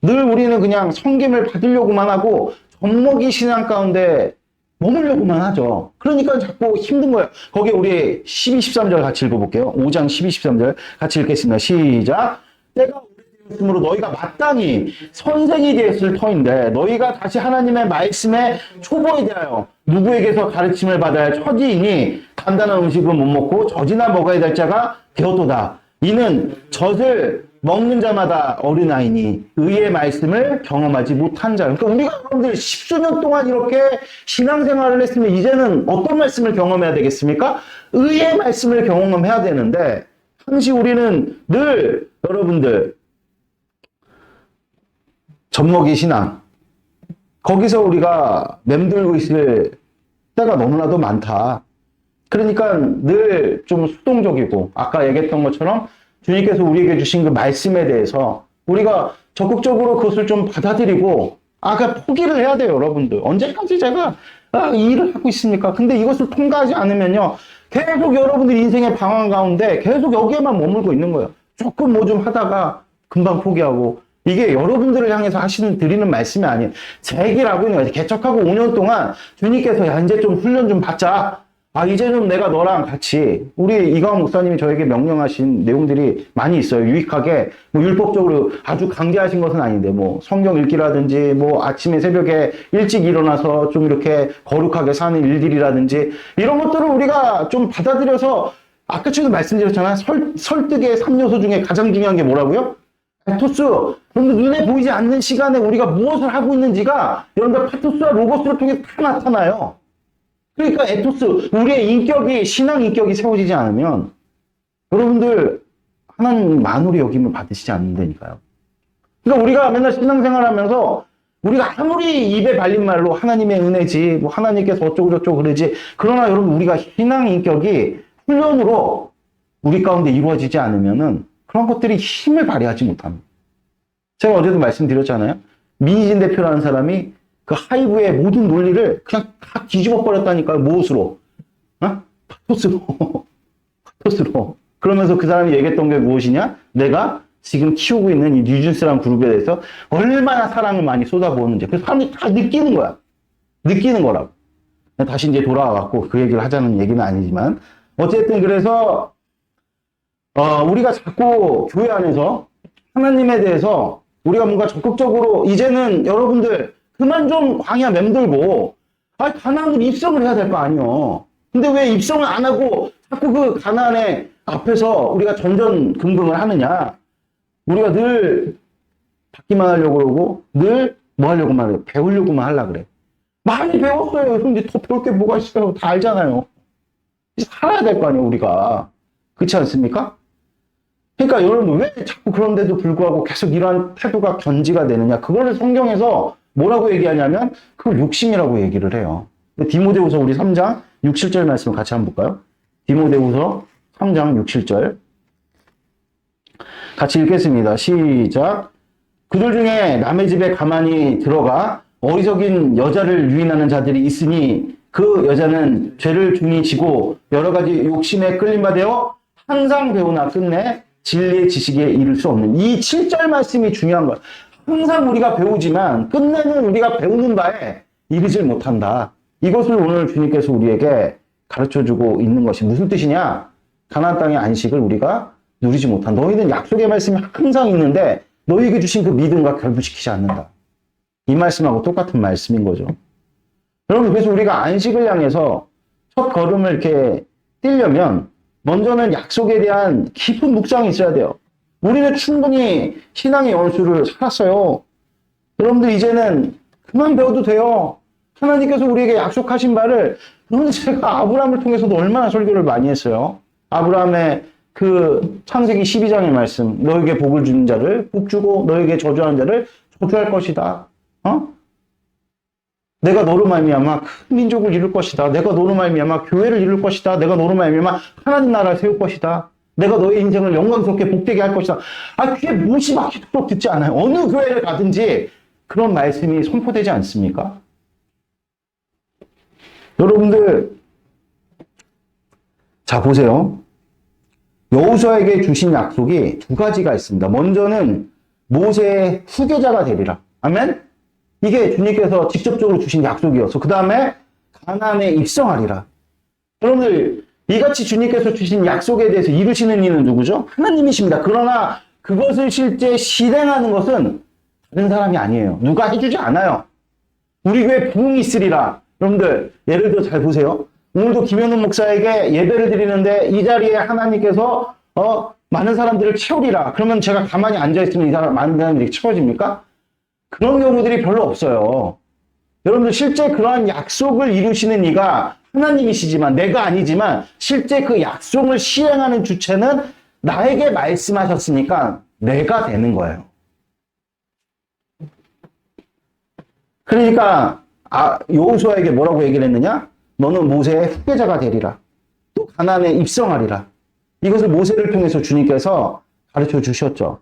늘 우리는 그냥 성김을 받으려고만 하고 젖먹이 신앙 가운데 머물려고만 하죠. 그러니까 자꾸 힘든 거예요. 거기에 우리 12, 13절 같이 읽어볼게요. 5장 12, 13절 같이 읽겠습니다. 시작. 때가 오래되었으므로 너희가 마땅히 선생이 되었을 터인데 너희가 다시 하나님의 말씀에 초보에 대하여 누구에게서 가르침을 받아야 할 처지이니 단단한 음식은 못 먹고 젖이나 먹어야 될 자가 되었도다. 이는 젖을 먹는 자마다 어린아이니 의의 말씀을 경험하지 못한 자. 그러니까 우리가 여러분들 십수년 동안 이렇게 신앙생활을 했으면 이제는 어떤 말씀을 경험해야 되겠습니까? 의의 말씀을 경험해야 되는데 항시 우리는 늘 여러분들 젖먹이 신앙 거기서 우리가 맴돌고 있을 때가 너무나도 많다. 그러니까 늘 좀 수동적이고 아까 얘기했던 것처럼 주님께서 우리에게 주신 그 말씀에 대해서 우리가 적극적으로 그것을 좀 받아들이고 그냥 포기를 해야 돼요, 여러분들. 언제까지 제가 이 일을 하고 있습니까? 근데 이것을 통과하지 않으면요, 계속 여러분들 인생의 방황 가운데 계속 여기에만 머물고 있는 거예요. 조금 뭐 좀 하다가 금방 포기하고. 이게 여러분들을 향해서 드리는 말씀이 아니에요. 제 얘기를 하고 있는 거예요. 개척하고 5년 동안 주님께서 야, 이제 좀 훈련 좀 받자. 이제 좀 내가 너랑 같이, 우리 이강원 목사님이 저에게 명령하신 내용들이 많이 있어요. 유익하게, 뭐 율법적으로 아주 강제하신 것은 아닌데, 뭐 성경 읽기라든지, 뭐 아침에 새벽에 일찍 일어나서 좀 이렇게 거룩하게 사는 일들이라든지, 이런 것들을 우리가 좀 받아들여서, 아까 전에도 말씀드렸잖아요. 설득의 3요소 중에 가장 중요한 게 뭐라고요? 파토스. 여러분들 눈에 보이지 않는 시간에 우리가 무엇을 하고 있는지가 여러분들 파토스와 로고스를 통해 다 나타나요. 그러니까 에토스, 우리의 인격이, 신앙 인격이 세워지지 않으면 여러분들 하나님 만으로 여김을 받으시지 않는다니까요. 그러니까 우리가 맨날 신앙생활 하면서 우리가 아무리 입에 발린 말로 하나님의 은혜지, 뭐 하나님께서 어쩌고저쩌고 그러지, 그러나 여러분 우리가 신앙 인격이 훈련으로 우리 가운데 이루어지지 않으면은 그런 것들이 힘을 발휘하지 못합니다. 제가 어제도 말씀드렸잖아요. 민희진 대표라는 사람이 그 하이브의 모든 논리를 그냥 다 뒤집어 버렸다니까요. 무엇으로? 파토스로. 파토스로. 그러면서 그 사람이 얘기했던 게 무엇이냐? 내가 지금 키우고 있는 이 뉴진스라는 그룹에 대해서 얼마나 사랑을 많이 쏟아부었는지. 그래서 사람들이 다 느끼는 거야. 느끼는 거라고. 다시 이제 돌아와갖고 그 얘기를 하자는 얘기는 아니지만. 어쨌든 그래서, 우리가 자꾸 교회 안에서 하나님에 대해서 우리가 뭔가 적극적으로 이제는 여러분들 그만 좀 광야 맴돌고, 가나안으로 입성을 해야 될 거 아니요. 근데 왜 입성을 안 하고 자꾸 그 가나안의 앞에서 우리가 전전긍긍을 하느냐. 우리가 늘 받기만 하려고 그러고, 늘 뭐 하려고만 해요? 배우려고만 하려고 그래. 많이 배웠어요. 근데 더 배울 게 뭐가 있어요? 다 알잖아요. 살아야 될 거 아니에요, 우리가. 그렇지 않습니까? 그러니까 여러분 왜 자꾸 그런데도 불구하고 계속 이러한 태도가 견지가 되느냐. 그거를 성경에서 뭐라고 얘기하냐면 그걸 욕심이라고 얘기를 해요. 디모데후서 우리 3장 6, 7절 말씀을 같이 한번 볼까요? 디모데후서 3장 6, 7절 같이 읽겠습니다. 시작. 그들 중에 남의 집에 가만히 들어가 어리석인 여자를 유인하는 자들이 있으니 그 여자는 죄를 중히 지고 여러 가지 욕심에 끌림 받아 항상 배우나 끝내 진리의 지식에 이를 수 없는 이 7절 말씀이 중요한 거예요. 항상 우리가 배우지만 끝내는 우리가 배우는 바에 이르질 못한다. 이것을 오늘 주님께서 우리에게 가르쳐주고 있는 것이 무슨 뜻이냐? 가나안 땅의 안식을 우리가 누리지 못한다. 너희는 약속의 말씀이 항상 있는데 너희에게 주신 그 믿음과 결부시키지 않는다. 이 말씀하고 똑같은 말씀인 거죠. 여러분 그래서 우리가 안식을 향해서 첫 걸음을 이렇게 뛰려면 먼저는 약속에 대한 깊은 묵상이 있어야 돼요. 우리는 충분히 신앙의 연수를 살았어요. 여러분들 이제는 그만 배워도 돼요. 하나님께서 우리에게 약속하신 바를, 여러분 제가 아브라함을 통해서도 얼마나 설교를 많이 했어요. 아브라함의 그 창세기 12장의 말씀, 너에게 복을 주는 자를 복 주고 너에게 저주하는 자를 저주할 것이다. 내가 너로 말미암아 큰 민족을 이룰 것이다. 내가 너로 말미암아 교회를 이룰 것이다. 내가 너로 말미암아 하나님 나라를 세울 것이다. 내가 너의 인생을 영광스럽게 복되게 할 것이다. 귀에 못이 막히도록 듣지 않아요. 어느 교회를 가든지 그런 말씀이 선포되지 않습니까? 여러분들, 자 보세요. 여호수아에게 주신 약속이 두 가지가 있습니다. 먼저는 모세의 후계자가 되리라. 아멘? 이게 주님께서 직접적으로 주신 약속이어서 그 다음에 가나안에 입성하리라. 여러분들, 이같이 주님께서 주신 약속에 대해서 이루시는 이는 누구죠? 하나님이십니다. 그러나 그것을 실제 실행하는 것은 다른 사람이 아니에요. 누가 해주지 않아요. 우리 교회 부흥이 있으리라. 여러분들, 예를 들어 잘 보세요. 오늘도 김현우 목사에게 예배를 드리는데 이 자리에 하나님께서 많은 사람들을 채우리라. 그러면 제가 가만히 앉아있으면 이 사람, 많은 사람들이 채워집니까? 그런 경우들이 별로 없어요. 여러분들, 실제 그러한 약속을 이루시는 이가 하나님이시지만, 내가 아니지만 실제 그 약속을 시행하는 주체는 나에게 말씀하셨으니까 내가 되는 거예요. 그러니까 여호수아에게 뭐라고 얘기를 했느냐? 너는 모세의 후계자가 되리라. 또 가나안에 입성하리라. 이것을 모세를 통해서 주님께서 가르쳐 주셨죠.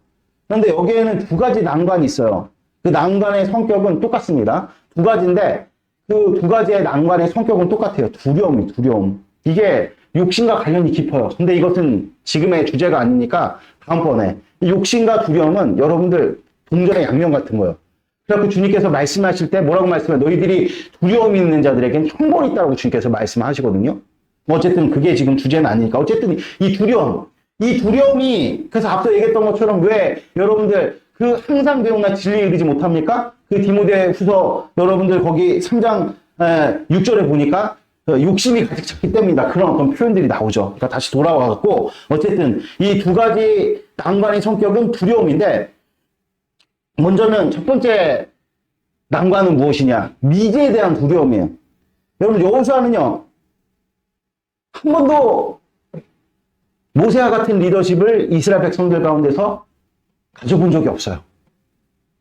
그런데 여기에는 두 가지 난관이 있어요. 그 난관의 성격은 똑같습니다. 두 가지인데 그 두 가지의 난관의 성격은 똑같아요. 두려움. 이게 욕심과 관련이 깊어요. 근데 이것은 지금의 주제가 아니니까 다음번에. 욕심과 두려움은 여러분들 동전의 양면 같은 거예요. 그래서 주님께서 말씀하실 때 뭐라고 말씀해요? 너희들이 두려움이 있는 자들에게는 형벌이 있다고 주님께서 말씀하시거든요. 어쨌든 그게 지금 주제는 아니니까. 어쨌든 이 두려움이 그래서 앞서 얘기했던 것처럼 왜 여러분들 그 항상 배우나 진리에 이르지 못합니까? 그 디모데후서 여러분들 거기 3장 6절에 보니까 욕심이 가득 찼기 때문이다. 그런 어떤 표현들이 나오죠. 그러니까 다시 돌아와갖고 어쨌든 이 두 가지 난관의 성격은 두려움인데 먼저는 첫 번째 난관은 무엇이냐? 미제에 대한 두려움이에요. 여러분 여호수아는요 한 번도 모세와 같은 리더십을 이스라엘 백성들 가운데서 가져본 적이 없어요.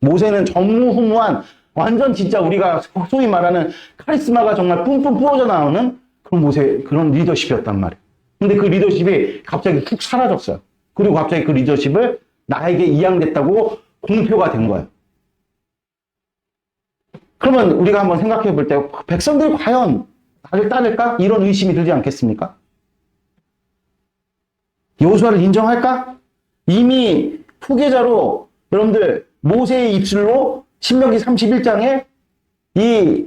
모세는 전무후무한 완전 진짜 우리가 소위 말하는 카리스마가 정말 뿜뿜 부어져 나오는 그런 리더십이었단 말이에요. 근데 그 리더십이 갑자기 훅 사라졌어요. 그리고 갑자기 그 리더십을 나에게 이양됐다고 공표가 된 거예요. 그러면 우리가 한번 생각해 볼 때 백성들 과연 나를 따를까? 이런 의심이 들지 않겠습니까? 여호수아를 인정할까? 이미 후계자로 여러분들 모세의 입술로 신명기 31장에 이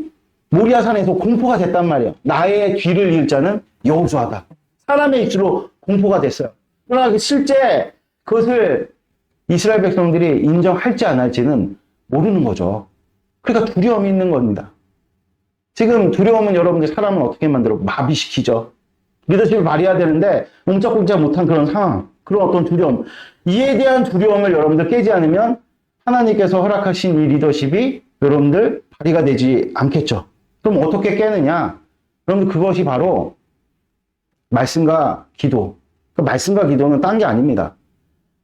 모리아산에서 공포가 됐단 말이에요. 나의 뒤를 이을 자는 여호수아다. 사람의 입술로 공포가 됐어요. 그러나 실제 그것을 이스라엘 백성들이 인정할지 안 할지는 모르는 거죠. 그러니까 두려움이 있는 겁니다. 지금 두려움은 여러분들 사람을 어떻게 만들어? 마비시키죠. 리더십을 발휘해야 되는데 옴짝꼼짝 못한 그런 상황, 그런 어떤 두려움. 이에 대한 두려움을 여러분들 깨지 않으면 하나님께서 허락하신 이 리더십이 여러분들 발휘가 되지 않겠죠. 그럼 어떻게 깨느냐? 여러분들 그것이 바로 말씀과 기도. 그 말씀과 기도는 딴 게 아닙니다.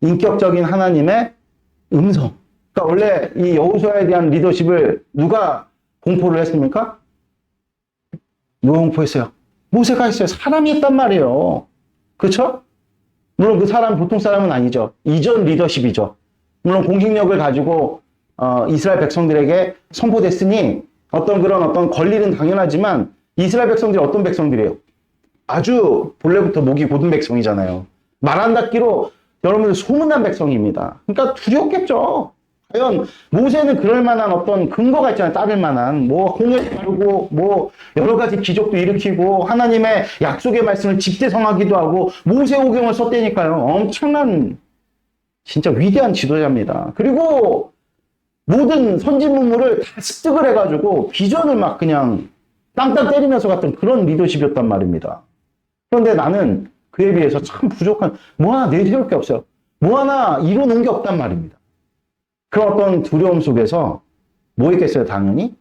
인격적인 하나님의 음성. 그러니까 원래 이 여호수아에 대한 리더십을 누가 공포를 했습니까? 누가 공포했어요? 모세가 했어요. 사람이 했단 말이에요. 그렇죠? 물론 그 사람 보통 사람은 아니죠. 이전 리더십이죠. 물론 공식력을 가지고 이스라엘 백성들에게 선포됐으니 어떤 권리는 당연하지만 이스라엘 백성들이 어떤 백성들이에요? 아주 본래부터 목이 고든 백성이잖아요. 말 안 닿기로 여러분들 소문난 백성입니다. 그러니까 두렵겠죠. 과연 모세는 그럴 만한 어떤 근거가 있잖아요. 따를 만한 홍해를 가르고 여러 가지 기적도 일으키고 하나님의 약속의 말씀을 집대성하기도 하고 모세오경을 썼다니까요. 엄청난 진짜 위대한 지도자입니다. 그리고 모든 선지문물을 다 습득을 해가지고 비전을 막 그냥 땅땅 때리면서 갔던 그런 리더십이었단 말입니다. 그런데 나는 그에 비해서 참 부족한 뭐 하나 내세울 게 없어요. 뭐 하나 이뤄놓은 게 없단 말입니다. 그런 어떤 두려움 속에서 뭐 했겠어요? 당연히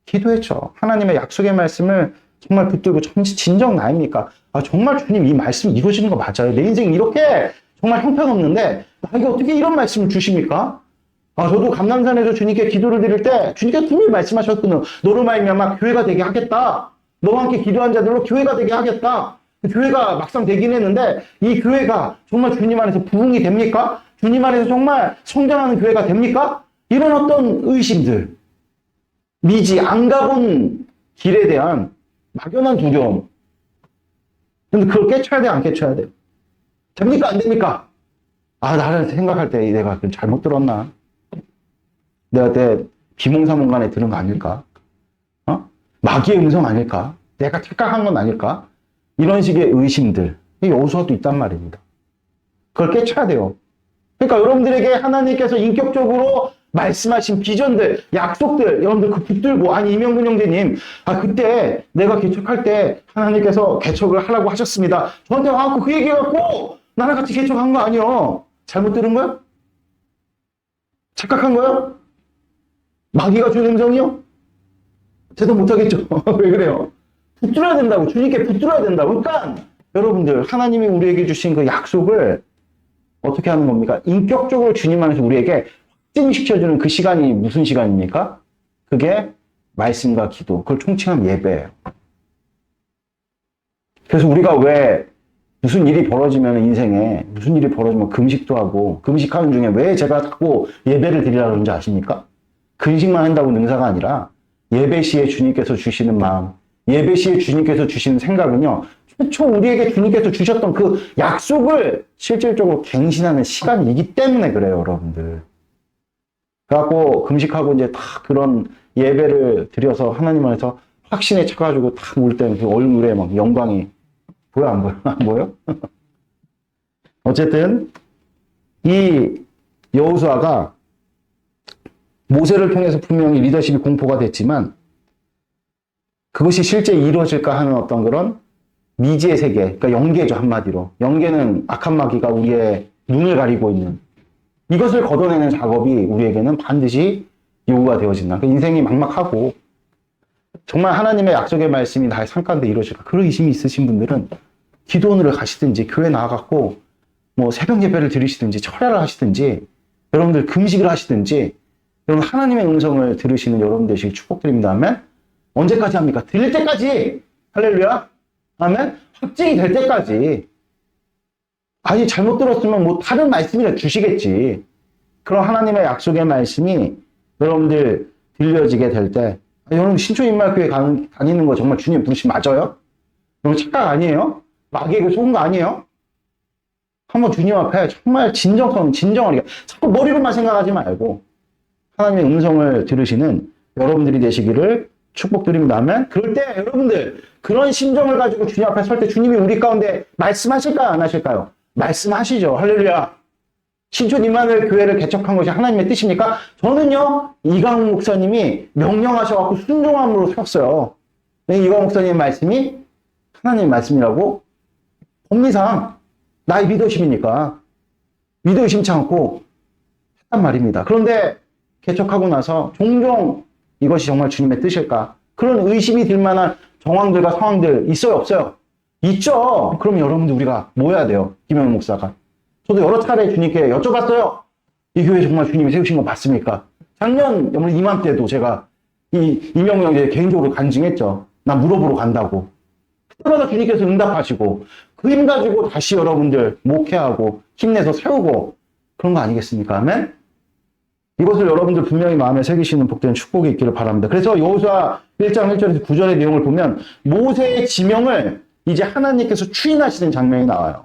기도했죠. 하나님의 약속의 말씀을 정말 붙들고 진정 나입니까? 아, 정말 주님 이 말씀 이루어지는 거 맞아요? 내 인생 이렇게 정말 형편없는데 나에게 어떻게 이런 말씀을 주십니까? 아, 저도 감남산에서 주님께 기도를 드릴 때 주님께 분명히 말씀하셨거든요. 너로 말미암아 교회가 되게 하겠다. 너와 함께 기도한 자들로 교회가 되게 하겠다. 교회가 막상 되긴 했는데 이 교회가 정말 주님 안에서 부흥이 됩니까? 주님 안에서 정말 성장하는 교회가 됩니까? 이런 어떤 의심들, 미지, 안 가본 길에 대한 막연한 두려움. 근데 그걸 깨쳐야 돼, 안 깨쳐야 돼요? 됩니까, 안 됩니까? 아, 나를 생각할 때 내가 잘못 들었나? 내가 그때 비몽사몽간에 들은 거 아닐까? 마귀의 음성 아닐까? 내가 착각한 건 아닐까? 이런 식의 의심들. 여호수아도 있단 말입니다. 그걸 깨쳐야 돼요. 그러니까 여러분들에게 하나님께서 인격적으로 말씀하신 비전들, 약속들, 여러분들 그 붙들고, 아니, 이명근 형제님, 아, 그때 내가 개척할 때 하나님께서 개척을 하라고 하셨습니다. 저한테 와갖고 그 얘기해갖고 나랑 같이 개척한 거 아니요. 잘못 들은 거야? 착각한 거야? 마귀가 준 음성이요? 제도 못하겠죠. 왜 그래요? 붙들어야 된다고. 주님께 붙들어야 된다고. 그러니까 여러분들 하나님이 우리에게 주신 그 약속을 어떻게 하는 겁니까? 인격적으로 주님 안에서 우리에게 확증시켜주는 그 시간이 무슨 시간입니까? 그게 말씀과 기도, 그걸 총칭한 예배예요. 그래서 우리가 왜 무슨 일이 벌어지면 인생에 무슨 일이 벌어지면 금식도 하고 금식하는 중에 왜 제가 자꾸 예배를 드리라고 그러는지 아십니까? 금식만 한다고 능사가 아니라 예배 시에 주님께서 주시는 마음, 예배 시에 주님께서 주시는 생각은요, 최초 우리에게 주님께서 주셨던 그 약속을 실질적으로 갱신하는 시간이기 때문에 그래요, 여러분들. 그래갖고 금식하고 이제 다 그런 예배를 드려서 하나님 안에서 확신에 차가지고 탁 울 때는 그 얼굴에 막 영광이 보여, 안 보여? 안 보여? 어쨌든 이 여호수아가 모세를 통해서 분명히 리더십이 공포가 됐지만 그것이 실제 이루어질까 하는 어떤 그런 미지의 세계, 그러니까 영계죠, 한마디로. 영계는 악한 마귀가 우리의 눈을 가리고 있는 이것을 걷어내는 작업이 우리에게는 반드시 요구가 되어진다. 그러니까 인생이 막막하고 정말 하나님의 약속의 말씀이 나의 삶 가운데 이루어질까? 그런 의심이 있으신 분들은 기도원으로 가시든지 교회 나가갖고 뭐 새벽 예배를 드리시든지 철야를 하시든지 여러분들 금식을 하시든지 여러분 하나님의 음성을 들으시는 여러분 되시길 축복드립니다. 아멘. 언제까지 합니까? 들릴 때까지. 할렐루야. 아멘. 확증이 될 때까지. 아니 잘못 들었으면 뭐 다른 말씀이라 주시겠지. 그런 하나님의 약속의 말씀이 여러분들 들려지게 될 때 여러분 신초인말교회 다니는 거 정말 주님 부르심 맞아요? 여러분 착각 아니에요? 마귀에게 속은 거 아니에요? 한번 주님 앞에 정말 진정을 자꾸 머리로만 생각하지 말고 하나님의 음성을 들으시는 여러분들이 되시기를 축복드립니다. 아멘. 그럴 때 여러분들 그런 심정을 가지고 주님 앞에 설 때 주님이 우리 가운데 말씀하실까요? 안 하실까요? 말씀하시죠. 할렐루야. 신촌 임마누엘 교회를 개척한 것이 하나님의 뜻입니까? 저는요, 이강훈 목사님이 명령하셔갖고 순종함으로 섰어요. 이강훈 목사님의 말씀이 하나님의 말씀이라고 법리상 나의 리더십이니까 믿어 의심치 않고 했단 말입니다. 그런데 개척하고 나서 종종 이것이 정말 주님의 뜻일까? 그런 의심이 들 만한 정황들과 상황들 있어요, 없어요? 있죠. 그럼 여러분들 우리가 뭐 해야 돼요? 김영훈 목사가. 저도 여러 차례 주님께 여쭤봤어요. 이 교회 정말 주님이 세우신 거 맞습니까? 작년 이맘때도 제가 이 이명훈 형제 개인적으로 간증했죠. 나 물어보러 간다고. 그때마다 주님께서 응답하시고 그 힘 가지고 다시 여러분들 목회하고 힘내서 세우고 그런 거 아니겠습니까? 아멘? 이것을 여러분들 분명히 마음에 새기시는 복된 축복이 있기를 바랍니다. 그래서 여호수아 1장 1절에서 9절의 내용을 보면 모세의 지명을 이제 하나님께서 추인하시는 장면이 나와요.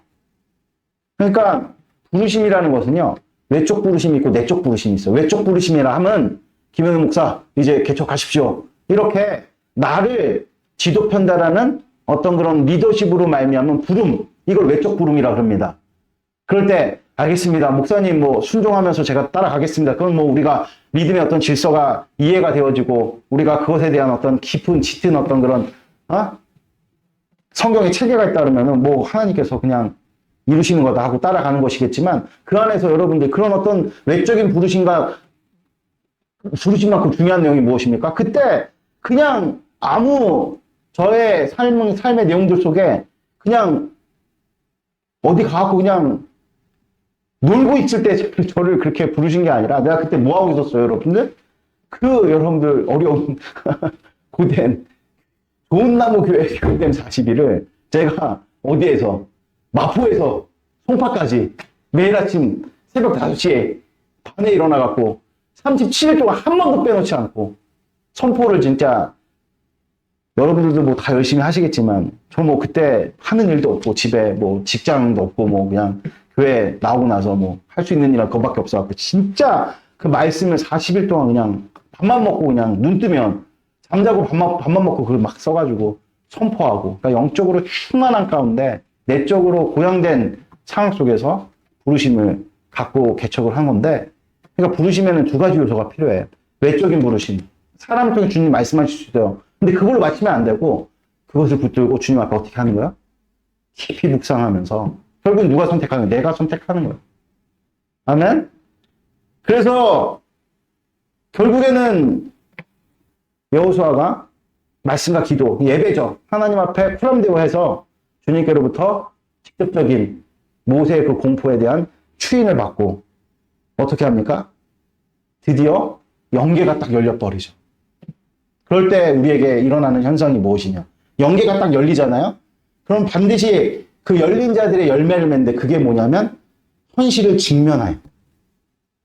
그러니까 부르심이라는 것은요. 외적 부르심이 있고 내적 부르심이 있어요. 외적 부르심이라 하면 김현우 목사 이제 개척하십시오. 이렇게 나를 지도 편달하는 어떤 그런 리더십으로 말미암은 부름, 이걸 외적 부름이라고 합니다. 그럴 때 알겠습니다. 목사님 뭐 순종하면서 제가 따라가겠습니다. 그건 뭐 우리가 믿음의 어떤 질서가 이해가 되어지고 우리가 그것에 대한 어떤 깊은 짙은 어떤 그런 성경의 체계가 있다 그러면은 뭐 하나님께서 그냥 이루시는 거다 하고 따라가는 것이겠지만 그 안에서 여러분들 그런 어떤 외적인 부르심만큼 중요한 내용이 무엇입니까? 그때 그냥 아무 저의 삶의 내용들 속에 그냥 어디 가갖고 그냥 놀고 있을 때 저를 그렇게 부르신 게 아니라 내가 그때 뭐 하고 있었어요, 여러분들? 여러분들 어려운 고된 좋은 나무 교회 교육된 40일을 제가 어디에서 마포에서 송파까지 매일 아침 새벽 5시에 반에 일어나갖고 37일 동안 한 번도 빼놓지 않고 선포를 진짜 여러분들도 뭐 다 열심히 하시겠지만 저 뭐 그때 하는 일도 없고 집에 뭐 직장도 없고 뭐 그냥 교회 나오고 나서 뭐 할 수 있는 일은 그거밖에 없어갖고 진짜 그 말씀을 40일 동안 그냥 밥만 먹고 그냥 눈 뜨면 잠자고 밥만 먹고 그걸 막 써가지고 선포하고 그러니까 영적으로 충만한 가운데 내적으로 고양된 상황 속에서 부르심을 갖고 개척을 한 건데 그러니까 부르심에는 두 가지 요소가 필요해요. 외적인 부르심. 사람을 통해 주님 말씀하실 수 있어요. 근데 그걸로 마치면 안 되고 그것을 붙들고 주님 앞에 어떻게 하는 거야? 깊이 묵상하면서 결국 누가 선택하는 거야? 내가 선택하는 거야. 아멘? 그래서 결국에는 여호수아가 말씀과 기도, 예배죠. 하나님 앞에 풀람대오해서 주님께로부터 직접적인 모세의 그 공포에 대한 추인을 받고 어떻게 합니까? 드디어 영계가 딱 열려버리죠. 그럴 때 우리에게 일어나는 현상이 무엇이냐? 영계가 딱 열리잖아요? 그럼 반드시 그 열린 자들의 열매를 맺는데 그게 뭐냐면 현실을 직면해요.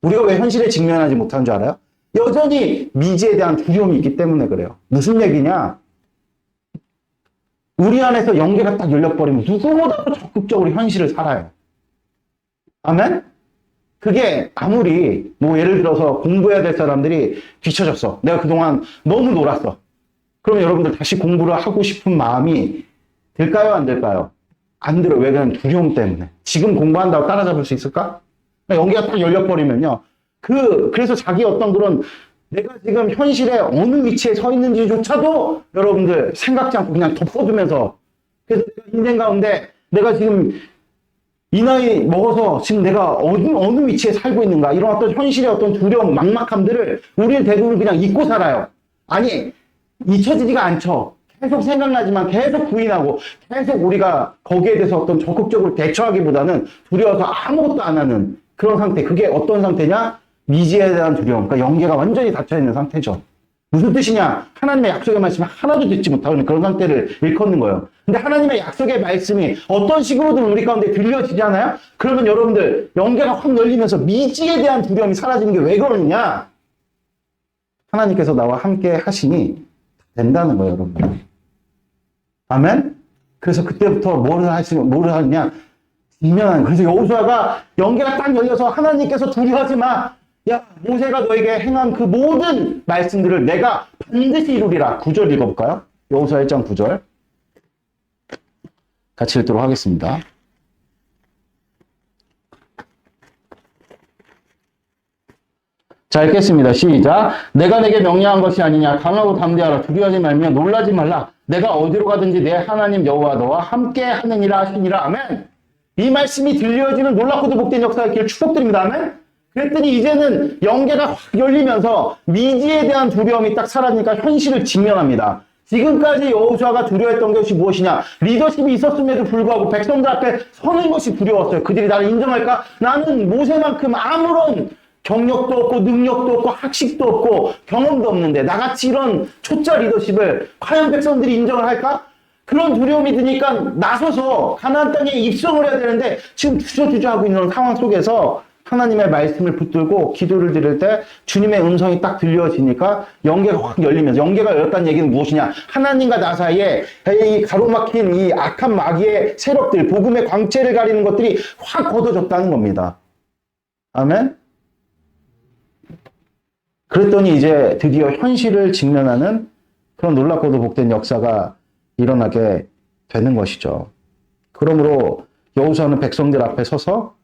우리가 왜 현실에 직면하지 못한 줄 알아요? 여전히 미지에 대한 두려움이 있기 때문에 그래요. 무슨 얘기냐? 우리 안에서 영계가 딱 열려버리면 누구보다도 적극적으로 현실을 살아요. 아멘? 그게 아무리 뭐 예를 들어서 공부해야 될 사람들이 뒤처졌어. 내가 그동안 너무 놀았어. 그러면 여러분들 다시 공부를 하고 싶은 마음이 들까요? 안 들까요? 안 들어요. 왜? 그냥 두려움 때문에. 지금 공부한다고 따라잡을 수 있을까? 연기가 딱 열려버리면요. 그래서 자기 어떤 그런 내가 지금 현실에 어느 위치에 서 있는지조차도 여러분들 생각지 않고 그냥 덮어두면서 그래서 인생 가운데 내가 지금 이 나이 먹어서 지금 내가 어느 위치에 살고 있는가 이런 어떤 현실의 어떤 두려움, 막막함들을 우리는 대부분 그냥 잊고 살아요. 아니, 잊혀지지가 않죠. 계속 생각나지만 계속 부인하고 계속 우리가 거기에 대해서 어떤 적극적으로 대처하기보다는 두려워서 아무것도 안 하는 그런 상태. 그게 어떤 상태냐? 미지에 대한 두려움. 그러니까 영계가 완전히 닫혀있는 상태죠. 무슨 뜻이냐? 하나님의 약속의 말씀을 하나도 듣지 못하는 그런 상태를 일컫는 거예요. 근데 하나님의 약속의 말씀이 어떤 식으로든 우리 가운데 들려지잖아요? 그러면 여러분들 영계가 확 열리면서 미지에 대한 두려움이 사라지는 게 왜 그러느냐? 하나님께서 나와 함께 하시니 된다는 거예요, 여러분들. 아멘? 그래서 그때부터 뭐를 하느냐? 직면하는. 그래서 여호수아가 영계가 딱 열려서 하나님께서 두려워하지 마. 야, 모세가 너에게 행한 그 모든 말씀들을 내가 반드시 이루리라. 9절 읽어볼까요? 여호수아 1장 9절. 같이 읽도록 하겠습니다. 자, 읽겠습니다. 시작. 내가 내게 명령한 것이 아니냐. 강하고 담대하라. 두려워하지 말며 놀라지 말라. 내가 어디로 가든지 내 하나님 여호와 너와 함께 하느니라 하시니라. 아멘. 이 말씀이 들려지는 놀랍고도 복된 역사의 길 축복드립니다. 아멘. 그랬더니 이제는 영계가 확 열리면서 미지에 대한 두려움이 딱 사라지니까 현실을 직면합니다. 지금까지 여호수아가 두려워했던 것이 무엇이냐? 리더십이 있었음에도 불구하고 백성들 앞에 서는 것이 두려웠어요. 그들이 나를 인정할까? 나는 모세만큼 아무런 경력도 없고 능력도 없고 학식도 없고 경험도 없는데 나같이 이런 초짜 리더십을 과연 백성들이 인정을 할까? 그런 두려움이 드니까 나서서 가나안 땅에 입성을 해야 되는데 지금 주저주저하고 있는 상황 속에서 하나님의 말씀을 붙들고 기도를 드릴 때 주님의 음성이 딱 들려지니까 영계가 확 열리면서 영계가 열렸다는 얘기는 무엇이냐? 하나님과 나 사이에 이 가로막힌 이 악한 마귀의 세력들, 복음의 광채를 가리는 것들이 확 걷어졌다는 겁니다. 아멘? 그랬더니 이제 드디어 현실을 직면하는 그런 놀랍고도 복된 역사가 일어나게 되는 것이죠. 그러므로 여호수아는 백성들 앞에 서서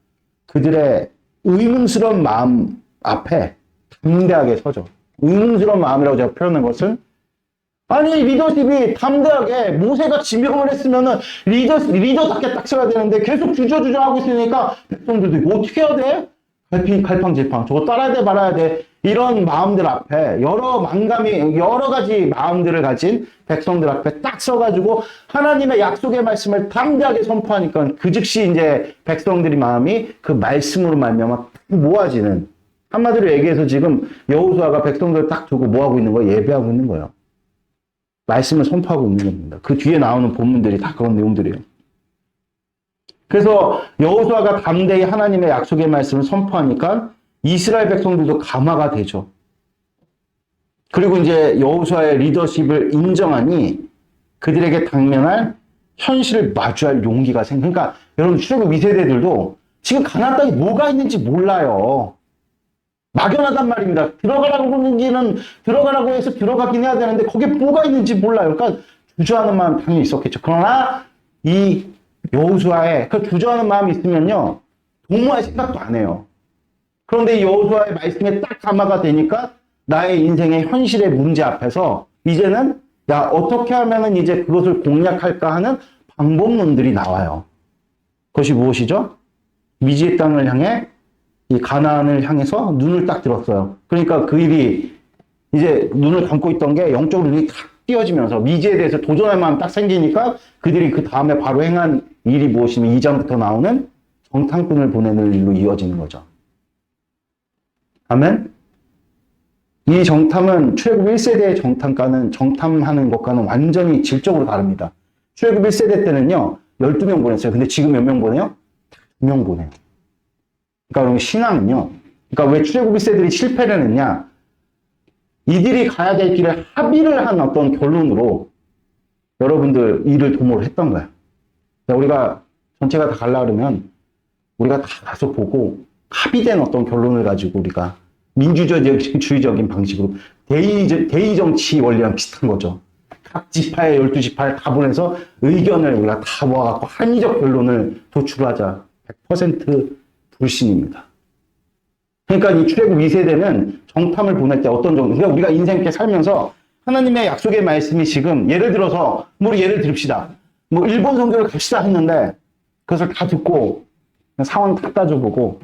그들의 의문스러운 마음 앞에 담대하게 서죠. 의문스러운 마음이라고 제가 표현한 것은 아니 리더십이 담대하게 모세가 지명을 했으면은 리더답게 딱 서야 되는데 계속 주저주저하고 있으니까 백성들도 이거 어떻게 해야 돼? 갈팡질팡 저거 따라야 돼 말아야 돼 이런 마음들 앞에 여러 가지 마음들을 가진 백성들 앞에 딱 서가지고 하나님의 약속의 말씀을 담대하게 선포하니까 그 즉시 이제 백성들의 마음이 그 말씀으로 말미암아 모아지는, 한마디로 얘기해서 지금 여호수아가 백성들을 딱 두고 뭐 하고 있는 거예요? 예배하고 있는 거예요. 말씀을 선포하고 있는 겁니다. 그 뒤에 나오는 본문들이 다 그런 내용들이에요. 그래서 여호수아가 담대히 하나님의 약속의 말씀을 선포하니까 이스라엘 백성들도 감화가 되죠. 그리고 이제 여호수아의 리더십을 인정하니 그들에게 당면할 현실을 마주할 용기가 그러니까 여러분 출애굽 2세대들도 지금 가나안 땅에 뭐가 있는지 몰라요. 막연하단 말입니다. 들어가라고 해서 들어가긴 해야 되는데 거기에 뭐가 있는지 몰라요. 그러니까 주저하는 마음 당연히 있었겠죠. 그러나 이 여호수아의 그 주저하는 마음이 있으면요, 도무할 생각도 안 해요. 그런데 이 여호수아의 말씀에 딱 감화가 되니까 나의 인생의 현실의 문제 앞에서 이제는 야, 어떻게 하면은 이제 그것을 공략할까 하는 방법론들이 나와요. 그것이 무엇이죠? 미지의 땅을 향해 이 가나안을 향해서 눈을 딱 들었어요. 그러니까 그 일이 이제 눈을 감고 있던 게 영적으로 눈이 탁 띄어지면서 미지에 대해서 도전할 마음 딱 생기니까 그들이 그 다음에 바로 행한 일이 무엇이면 2장부터 나오는 정탐꾼을 보내는 일로 이어지는 거죠. 아멘? 이 정탐은 출애굽 1세대의 정탐과는 정탐하는 것과는 완전히 질적으로 다릅니다. 출애굽 1세대 때는요, 12명 보냈어요. 근데 지금 몇 명 보내요? 2명 보내요. 그러니까 신앙은요, 그러니까 왜 출애굽 1세들이 실패를 했냐? 이들이 가야 될 길을 합의를 한 어떤 결론으로 여러분들 일을 도모를 했던 거야. 우리가 전체가 다 가려고 그러면 우리가 다 가서 보고 합의된 어떤 결론을 가지고 우리가 민주주의적인 방식으로 대의 정치 원리랑 비슷한 거죠. 각 지파의 12지파를 다 보내서 의견을 우리가 다 모아갖고 합리적 결론을 도출하자. 100% 불신입니다. 그러니까 이 출애굽 2세대는 정탐을 보낼 때 어떤 정도, 그러니까 우리가 인생 있게 살면서 하나님의 약속의 말씀이 지금 예를 들어서 우리 예를 들읍시다. 뭐 일본 선교를 갑시다 했는데 그것을 다 듣고 상황 다 따져보고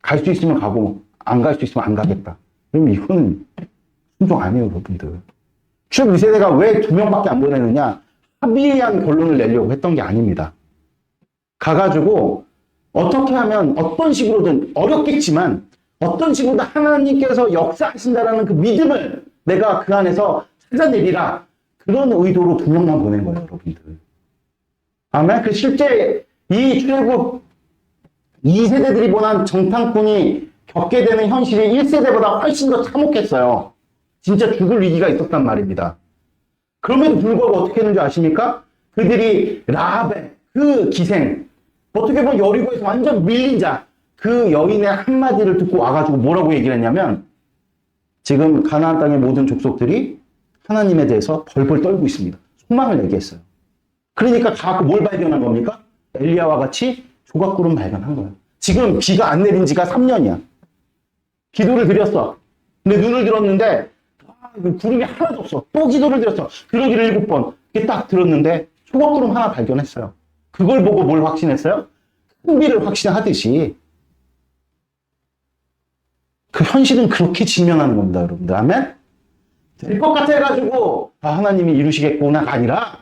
갈 수 있으면 가고 안 갈 수 있으면 안 가겠다. 그럼 이거는 순종 아니에요, 여러분들. 출애굽 2세대가 왜 2명밖에 안 보내느냐? 합의한 결론을 내려고 했던 게 아닙니다. 가가지고 어떻게 하면 어떤 식으로든 어렵겠지만 어떤 식으로든 하나님께서 역사하신다라는 그 믿음을 내가 그 안에서 찾아내리라. 그런 의도로 2명만 보낸 거예요, 여러분들. 아멘? 그 실제 이 출애굽 2세대들이 보낸 정탐꾼이 겪게 되는 현실이 1세대보다 훨씬 더 참혹했어요. 진짜 죽을 위기가 있었단 말입니다. 그럼에도 불구하고 어떻게 했는지 아십니까? 그들이 라합의 그 기생, 어떻게 보면 여리고에서 완전 밀린 자, 그 여인의 한마디를 듣고 와가지고 뭐라고 얘기를 했냐면 지금 가나안 땅의 모든 족속들이 하나님에 대해서 벌벌 떨고 있습니다. 소망을 얘기했어요. 그러니까 다 뭘 발견한 겁니까? 엘리야와 같이 조각구름 발견한 거예요. 지금 비가 안 내린 지가 3년이야. 기도를 드렸어. 근데 눈을 들었는데 구름이 하나도 없어. 또 기도를 드렸어. 그러기를 7번. 이렇게 딱 들었는데 조각구름 하나 발견했어요. 그걸 보고 뭘 확신했어요? 큰 비를 확신하듯이 그 현실은 그렇게 직면하는 겁니다, 여러분들. 아멘? 될 것 같아 가지고 하나님이 이루시겠구나가 아니라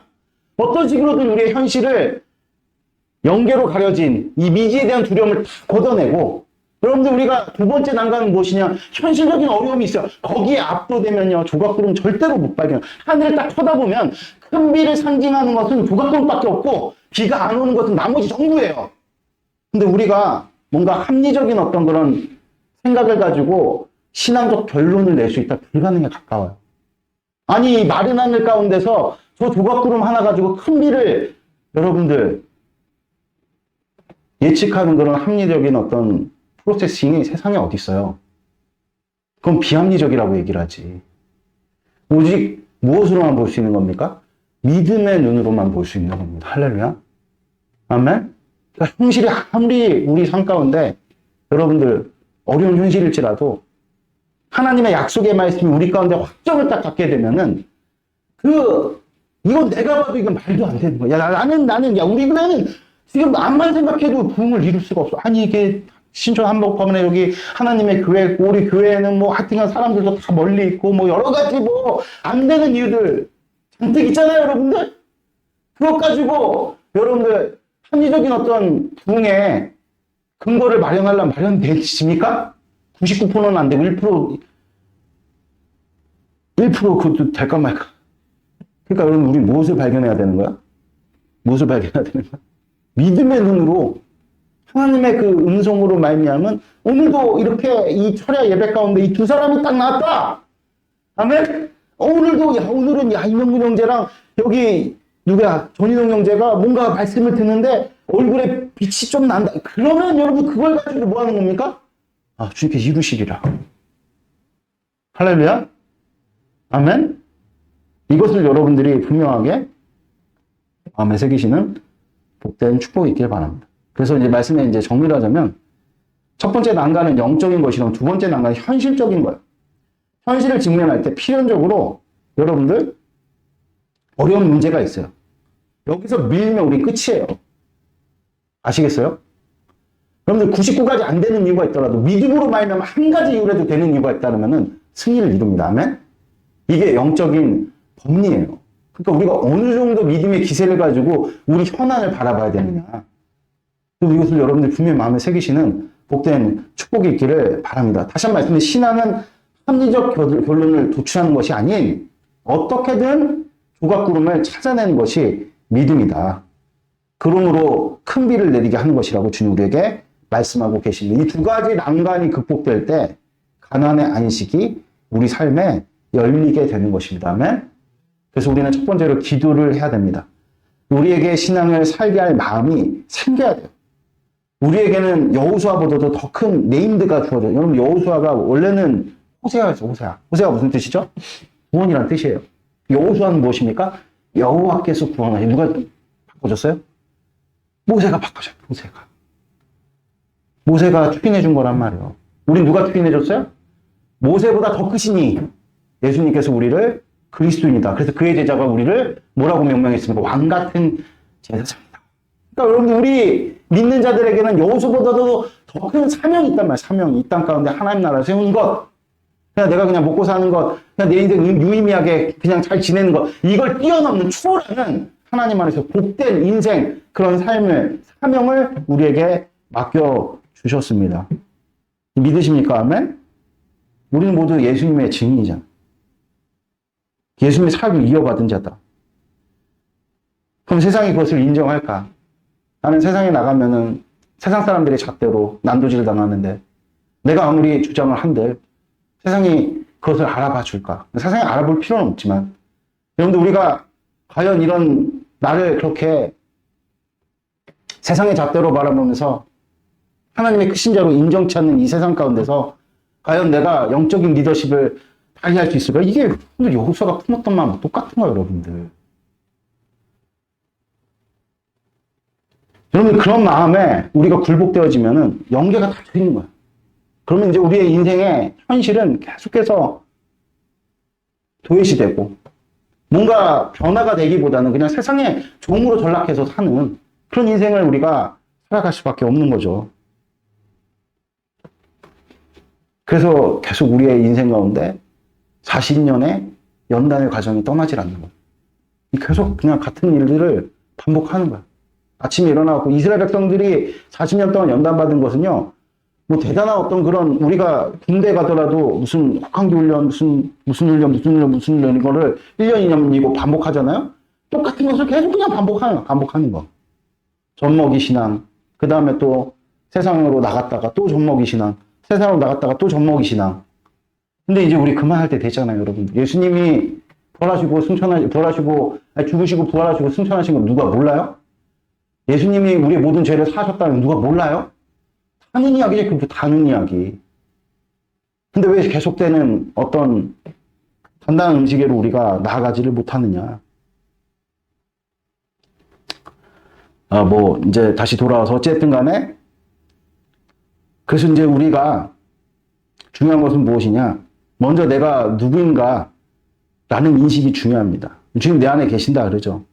어떤 식으로든 우리의 현실을 영계로 가려진 이 미지에 대한 두려움을 다 걷어내고, 여러분들 우리가 두 번째 난관은 무엇이냐? 현실적인 어려움이 있어요. 거기에 압도되면요, 조각구름 절대로 못 발견해요. 하늘을 딱 쳐다보면 큰 비를 상징하는 것은 조각구름밖에 없고 비가 안 오는 것은 나머지 전부예요. 근데 우리가 뭔가 합리적인 어떤 그런 생각을 가지고 신앙적 결론을 낼 수 있다, 불가능에 가까워요. 아니, 마른 하늘 가운데서 저 조각구름 하나 가지고 큰 비를 여러분들 예측하는 그런 합리적인 어떤 프로세싱이 세상에 어디 있어요? 그건 비합리적이라고 얘기를 하지. 오직 무엇으로만 볼 수 있는 겁니까? 믿음의 눈으로만 볼 수 있는 겁니다. 할렐루야. 아멘? 그러니까 현실이 아무리 우리 삶 가운데 여러분들 어려운 현실일지라도 하나님의 약속의 말씀이 우리 가운데 확정을 딱 갖게 되면은 이건 내가 봐도 이건 말도 안 되는 거야. 야, 나는, 우리는 지금 암만 생각해도 부흥을 이룰 수가 없어. 아니, 이게 신촌 한복판에 여기 하나님의 교회 있고, 우리 교회에는 뭐 하여튼간 사람들도 다 멀리 있고, 뭐 여러 가지 뭐 안 되는 이유들 잔뜩 있잖아요, 여러분들? 그것 가지고 여러분들 합리적인 어떤 부흥의 근거를 마련하려면 마련되십니까? 99%는 안 되고 1% 그것도 될까 말까. 그러니까 여러분, 우리 무엇을 발견해야 되는 거야? 무엇을 발견해야 되는 거야? 믿음의 눈으로 하나님의 그 음성으로 말미암은 오늘도 이렇게 이 철야 예배 가운데 이 두 사람이 딱 나왔다. 아멘. 오늘도 오늘은 이명근 형제랑 여기 누구야 전인홍 형제가 뭔가 말씀을 듣는데 얼굴에 빛이 좀 난다. 그러면 여러분 그걸 가지고 뭐 하는 겁니까? 아, 주님께서 이루시리라. 할렐루야. 아멘. 이것을 여러분들이 분명하게 마음에 새기시는 복된 축복이 있길 바랍니다. 그래서 이제 말씀에 이제 정리를 하자면 첫 번째 난관은 영적인 것이고 두 번째 난관은 현실적인 거예요. 현실을 직면할 때 필연적으로 여러분들 어려운 문제가 있어요. 여기서 밀면 우리 끝이에요. 아시겠어요? 여러분들 99가지 안 되는 이유가 있더라도 믿음으로 말하면 한 가지 이유라도 되는 이유가 있다면 승리를 이룹니다. 아멘? 이게 영적인 법리예요. 그러니까 우리가 어느 정도 믿음의 기세를 가지고 우리 현안을 바라봐야 되느냐. 이것을 여러분들 분명히 마음에 새기시는 복된 축복이 있기를 바랍니다. 다시 한번 말씀드리면 신앙은 합리적 결론을 도출하는 것이 아닌 어떻게든 조각구름을 찾아내는 것이 믿음이다. 그러므로 큰 비를 내리게 하는 것이라고 주님 우리에게 말씀하고 계십니다. 이 두 가지 난관이 극복될 때 가나안의 안식이 우리 삶에 열리게 되는 것입니다. 아멘? 그래서 우리는 첫 번째로 기도를 해야 됩니다. 우리에게 신앙을 살게 할 마음이 생겨야 돼요. 우리에게는 여호수아보다도 더 큰 네임드가 주어져요. 여러분 여호수아가 원래는 호세아였죠. 호세아가 무슨 뜻이죠? 구원이라는 뜻이에요. 여호수아는 무엇입니까? 여호와께서 구원하시. 누가 바꿔줬어요? 모세가 바꿔줘요. 모세가 추인해 준 거란 말이에요. 우리 누가 추인해 줬어요? 모세보다 더 크시니 예수님께서 우리를 그리스도인이다. 그래서 그의 제자가 우리를 뭐라고 명명했습니까? 왕 같은 제사장이다. 그러니까 여러분 우리 믿는 자들에게는 여호수아보다도 더 큰 사명이 있단 말이에요. 사명이 이 땅 가운데 하나님 나라를 세우는 것. 그냥 내가 그냥 먹고 사는 것, 그냥 내 인생 유의미하게 그냥 잘 지내는 것, 이걸 뛰어넘는 초월하는 하나님 안에서 복된 인생, 그런 삶을, 사명을 우리에게 맡겨주셨습니다. 믿으십니까? 아멘? 우리는 모두 예수님의 증인이잖아. 예수님의 삶을 이어받은 자다. 그럼 세상이 그것을 인정할까? 나는 세상에 나가면은 세상 사람들의 잣대로 난도질을 당하는데 내가 아무리 주장을 한들 세상이 그것을 알아봐 줄까? 세상이 알아볼 필요는 없지만 여러분들 우리가 과연 이런 나를 그렇게 세상의 잣대로 바라보면서 하나님의 크신 자로 인정치 않는 이 세상 가운데서 과연 내가 영적인 리더십을 발휘할 수 있을까? 이게 여호수아가 품었던 마음과 똑같은 거예요, 여러분들. 여러분 그런 마음에 우리가 굴복되어지면은 영계가 닫혀 있는 거예요. 그러면 이제 우리의 인생의 현실은 계속해서 도외시되고 뭔가 변화가 되기보다는 그냥 세상의 종으로 전락해서 사는 그런 인생을 우리가 살아갈 수밖에 없는 거죠. 그래서 계속 우리의 인생 가운데 40년의 연단의 과정이 떠나질 않는 거예요. 계속 그냥 같은 일들을 반복하는 거예요. 아침에 일어나고 이스라엘 백성들이 40년 동안 연단받은 것은요. 뭐 대단한 어떤 그런 우리가 군대 가더라도 무슨 혹한기 훈련, 무슨 훈련 이거를 1년, 2년이고 반복하잖아요. 똑같은 것을 계속 그냥 반복하는 거. 젖먹이 신앙. 그 다음에 또 세상으로 나갔다가 또 젖먹이 신앙. 세상으로 나갔다가 또 젖먹이 신앙. 근데 이제 우리 그만할 때 됐잖아요, 여러분. 예수님이 죽으시고 부활하시고 승천하신 거 누가 몰라요? 예수님이 우리의 모든 죄를 사하셨다는 누가 몰라요? 하는 이야기지, 그 다는 이야기. 근데 왜 계속되는 어떤 단단한 음식으로 우리가 나아가지를 못하느냐. 이제 다시 돌아와서 어쨌든 간에, 그래서 이제 우리가 중요한 것은 무엇이냐. 먼저 내가 누구인가 라는 인식이 중요합니다. 주님 내 안에 계신다 그러죠.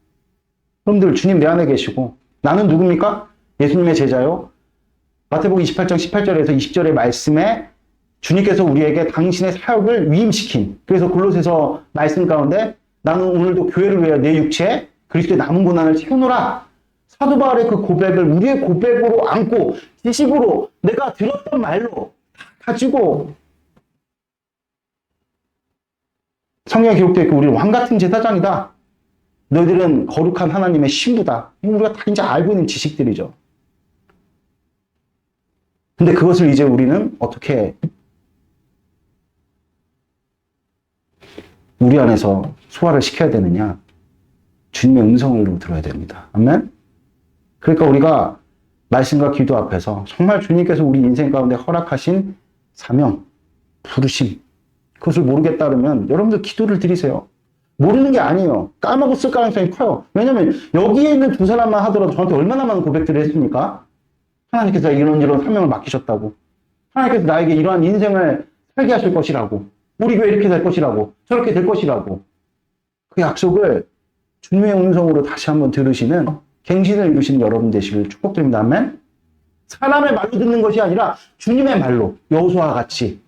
여러분들 주님 내 안에 계시고, 나는 누굽니까? 예수님의 제자요. 마태복음 28장 18절에서 20절의 말씀에 주님께서 우리에게 당신의 사역을 위임시킨, 그래서 골로새서 말씀 가운데 나는 오늘도 교회를 위하여 내 육체에 그리스도의 남은 고난을 채우노라. 사도 바울의 그 고백을 우리의 고백으로 안고 지식으로 내가 들었던 말로 가지고 성경에 기록되어 있고 우리는 왕같은 제사장이다. 너희들은 거룩한 하나님의 신부다. 우리가 다 이제 알고 있는 지식들이죠. 근데 그것을 이제 우리는 어떻게 우리 안에서 소화를 시켜야 되느냐? 주님의 음성으로 들어야 됩니다. 아멘? 그러니까 우리가 말씀과 기도 앞에서 정말 주님께서 우리 인생 가운데 허락하신 사명, 부르심, 그것을 모르겠다 그러면 여러분들 기도를 드리세요. 모르는 게 아니에요. 까먹었을 가능성이 커요. 왜냐면 여기에 있는 두 사람만 하더라도 저한테 얼마나 많은 고백들을 했습니까? 하나님께서 이런 사명을 맡기셨다고. 하나님께서 나에게 이러한 인생을 살게 하실 것이라고. 우리 교회 이렇게 될 것이라고. 저렇게 될 것이라고. 그 약속을 주님의 음성으로 다시 한번 들으시는 갱신을 이루시는 여러분 되시길 축복드립니다. 아멘? 사람의 말로 듣는 것이 아니라 주님의 말로 여호수아와 같이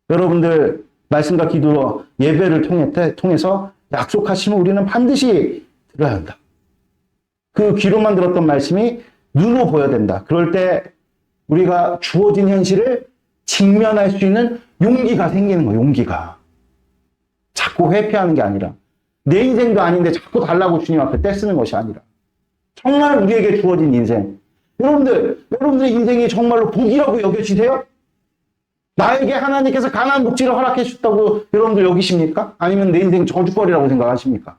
여러분들 말씀과 기도 예배를 통해서 약속하시면 우리는 반드시 들어야 한다. 그 귀로만 들었던 말씀이 눈으로 보여야 된다. 그럴 때 우리가 주어진 현실을 직면할 수 있는 용기가 생기는 거예요. 용기가. 자꾸 회피하는 게 아니라 내 인생도 아닌데 자꾸 달라고 주님 앞에 떼쓰는 것이 아니라 정말 우리에게 주어진 인생. 여러분들의 인생이 정말로 복이라고 여겨지세요? 나에게 하나님께서 강한 복지를 허락해 주셨다고 여러분들 여기십니까? 아니면 내 인생 저주거리라고 생각하십니까?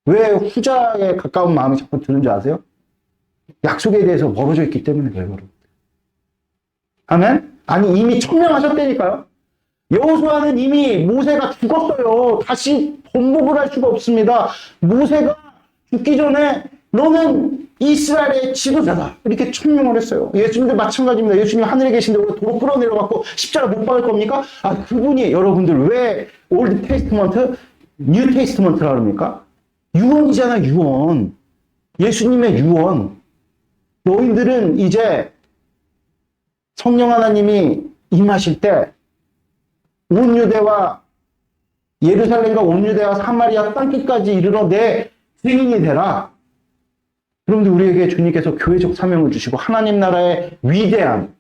왜 후자에 가까운 마음이 자꾸 드는 줄 아세요? 약속에 대해서 멀어져 있기 때문에 그래요, 여러분. 아멘? 아니, 이미 천명하셨다니까요? 여호수아는 이미 모세가 죽었어요. 다시 번복을 할 수가 없습니다. 모세가 죽기 전에 너는 이스라엘의 지도자다. 이렇게 천명을 했어요. 예수님도 마찬가지입니다. 예수님 하늘에 계신데 왜 도로 끌어내려갖고 십자가 못 박을 겁니까? 아, 그분이 여러분들 왜 올드 테스트먼트, 뉴 테스트먼트라 그럽니까? 유언이잖아, 유언. 예수님의 유언. 너희들은 이제 성령 하나님이 임하실 때 온 유대와 예루살렘과 온 유대와 사마리아 땅끝까지 이르러 내 증인이 되라. 여러분들 우리에게 주님께서 교회적 사명을 주시고 하나님 나라의 위대한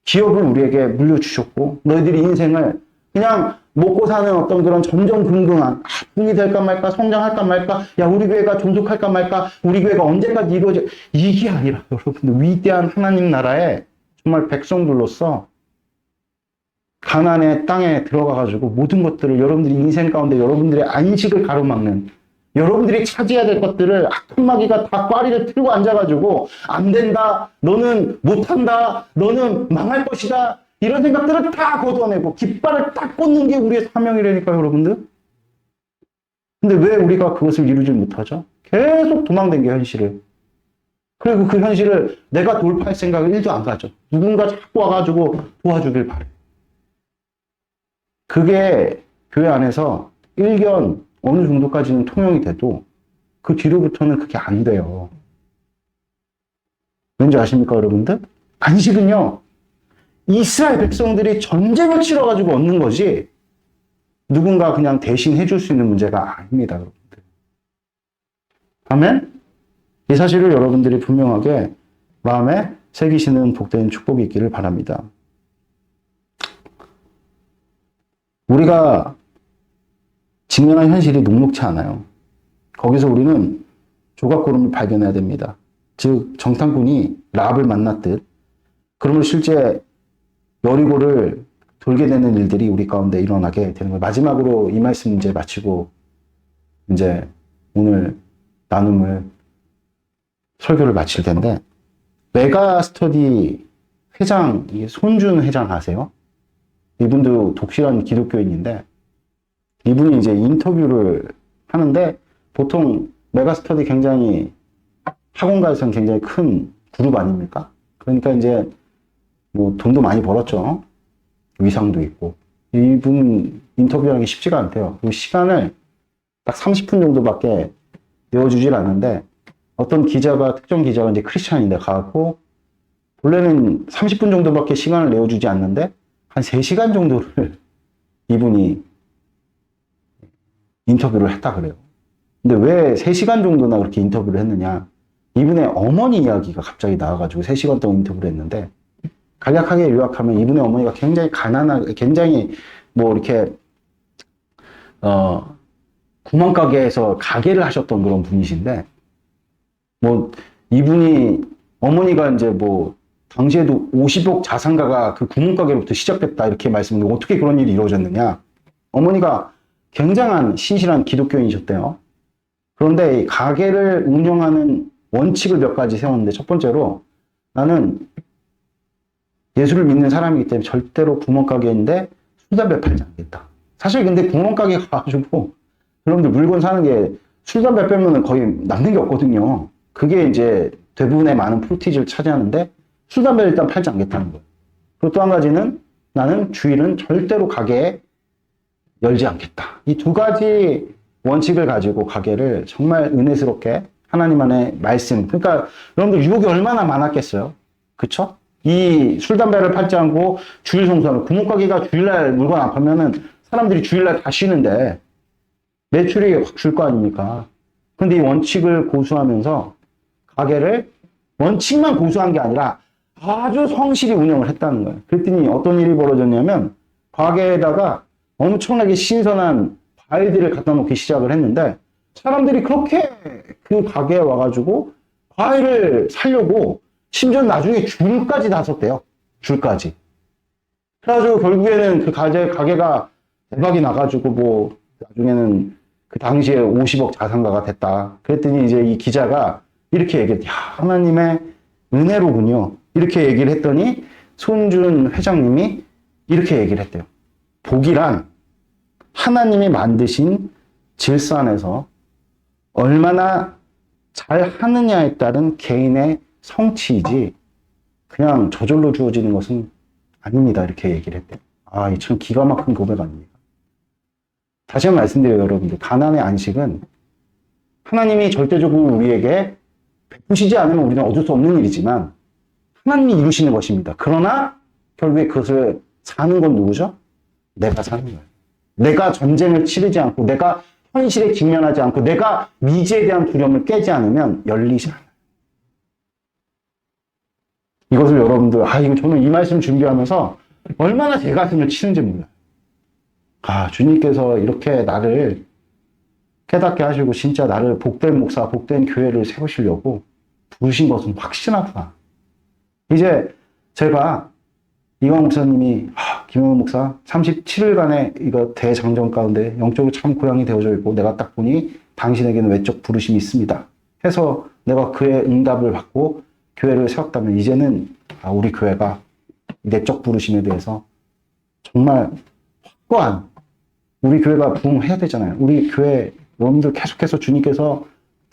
기업을 우리에게 물려주셨고 너희들이 인생을 그냥 먹고 사는 어떤 그런 점점긍긍한 돈이 될까 말까 성장할까 말까 야 우리 교회가 존속할까 말까 우리 교회가 언제까지 이루어져 이게 아니라 여러분들 위대한 하나님 나라의 정말 백성들로서 가나안의 땅에 들어가가지고 모든 것들을 여러분들이 인생 가운데 여러분들의 안식을 가로막는 여러분들이 차지해야 될 것들을 악한 마귀가 다 꽈리를 틀고 앉아가지고 안 된다, 너는 못한다, 너는 망할 것이다 이런 생각들을 다 걷어내고 깃발을 딱 꽂는 게 우리의 사명이라니까요, 여러분들. 근데 왜 우리가 그것을 이루지 못하죠? 계속 도망된 게 현실을. 그리고 그 현실을 내가 돌파할 생각을 1도 안 가죠. 누군가 자꾸 와가지고 도와주길 바래. 그게 교회 안에서 일견 어느 정도까지는 통용이 돼도 그 뒤로부터는 그게 안 돼요. 왠지 아십니까, 여러분들? 안식은요, 이스라엘 백성들이 전쟁을 치러가지고 얻는 거지 누군가 그냥 대신 해줄 수 있는 문제가 아닙니다, 여러분들. 아멘? 이 사실을 여러분들이 분명하게 마음에 새기시는 복된 축복이 있기를 바랍니다. 우리가 직면한 현실이 녹록치 않아요. 거기서 우리는 조각구름을 발견해야 됩니다. 즉 정탐꾼이 라합을 만났듯 그러면 실제 여리고를 돌게 되는 일들이 우리 가운데 일어나게 되는 거예요. 마지막으로 이 말씀 이제 마치고 이제 오늘 나눔을 설교를 마칠 텐데 메가 스터디 회장 손준 회장 아세요? 이분도 독실한 기독교인인데 이분이 이제 인터뷰를 하는데 보통 메가스터디 굉장히 학원가에서는 굉장히 큰 그룹 아닙니까? 그러니까 이제 뭐 돈도 많이 벌었죠. 위상도 있고. 이분 인터뷰하는 게 쉽지가 않대요. 그 시간을 딱 30분 정도밖에 내어주질 않는데 어떤 기자가 특정 기자가 이제 크리스찬인데 가고 원래는 30분 정도밖에 시간을 내어주지 않는데 한 3시간 정도를 이분이 인터뷰를 했다 그래요. 근데 왜 3시간 정도나 그렇게 인터뷰를 했느냐? 이분의 어머니 이야기가 갑자기 나와가지고 3시간 동안 인터뷰를 했는데, 간략하게 요약하면 이분의 어머니가 굉장히 가난하게, 굉장히 뭐 이렇게 구멍가게에서 가게를 하셨던 그런 분이신데, 뭐 이분이 어머니가 이제 뭐 당시에도 50억 자산가가 그 구멍가게로부터 시작됐다 이렇게 말씀을, 어떻게 그런 일이 이루어졌느냐? 어머니가 굉장한 신실한 기독교인이셨대요. 그런데 이 가게를 운영하는 원칙을 몇 가지 세웠는데, 첫 번째로 나는 예수를 믿는 사람이기 때문에 절대로 구멍가게인데 술, 담배 팔지 않겠다. 사실 근데 구멍가게 가가지고 여러분들 물건 사는 게 술, 담배 빼면은 거의 남는 게 없거든요. 그게 이제 대부분의 많은 프로티지를 차지하는데 술, 담배를 일단 팔지 않겠다는 거예요. 그리고 또 한 가지는 나는 주일은 절대로 가게에 열지 않겠다. 이 두 가지 원칙을 가지고 가게를 정말 은혜스럽게 하나님 안의 말씀, 그러니까 여러분들 유혹이 얼마나 많았겠어요. 그쵸? 이 술, 담배를 팔지 않고 주일 성수하는, 구멍가게가 주일날 물건 안 팔면은 사람들이 주일날 다 쉬는데 매출이 확 줄 거 아닙니까? 근데 이 원칙을 고수하면서 가게를 원칙만 고수한 게 아니라 아주 성실히 운영을 했다는 거예요. 그랬더니 어떤 일이 벌어졌냐면, 가게에다가 엄청나게 신선한 과일들을 갖다 놓기 시작을 했는데, 사람들이 그렇게 그 가게에 와가지고 과일을 사려고 심지어 나중에 줄까지 나섰대요. 줄까지. 그래가지고 결국에는 그 가게가 대박이 나가지고 뭐 나중에는 그 당시에 50억 자산가가 됐다. 그랬더니 이제 이 기자가 이렇게 얘기했대. 야, 하나님의 은혜로군요. 이렇게 얘기를 했더니 손준 회장님이 이렇게 얘기를 했대요. 복이란 하나님이 만드신 질서 안에서 얼마나 잘 하느냐에 따른 개인의 성취이지 그냥 저절로 주어지는 것은 아닙니다. 이렇게 얘기를 했대요. 아, 이 참 기가 막힌 고백 아닙니까? 다시 한번 말씀드려요, 여러분들. 가난의 안식은 하나님이 절대적으로 우리에게 베푸시지 않으면 우리는 얻을 수 없는 일이지만 하나님이 이루시는 것입니다. 그러나 결국에 그것을 사는 건 누구죠? 내가 사는 거예요. 내가 전쟁을 치르지 않고, 내가 현실에 직면하지 않고, 내가 미지에 대한 두려움을 깨지 않으면 열리지 않아요. 이것을 여러분들, 이거 저는 이 말씀 준비하면서 얼마나 제 가슴을 치는지 몰라요. 주님께서 이렇게 나를 깨닫게 하시고 진짜 나를 복된 목사, 복된 교회를 세우시려고 부르신 것은 확신하구나. 이제 제가 이광 목사님이 김영훈 목사 37일간의 이거 대장정 가운데 영적으로 참 고향이 되어져 있고 내가 딱 보니 당신에게는 외적 부르심이 있습니다 해서 내가 그의 응답을 받고 교회를 세웠다면, 이제는 우리 교회가 내적 부르심에 대해서 정말 확고한, 우리 교회가 부흥해야 되잖아요. 우리 교회 여러분들 계속해서 주님께서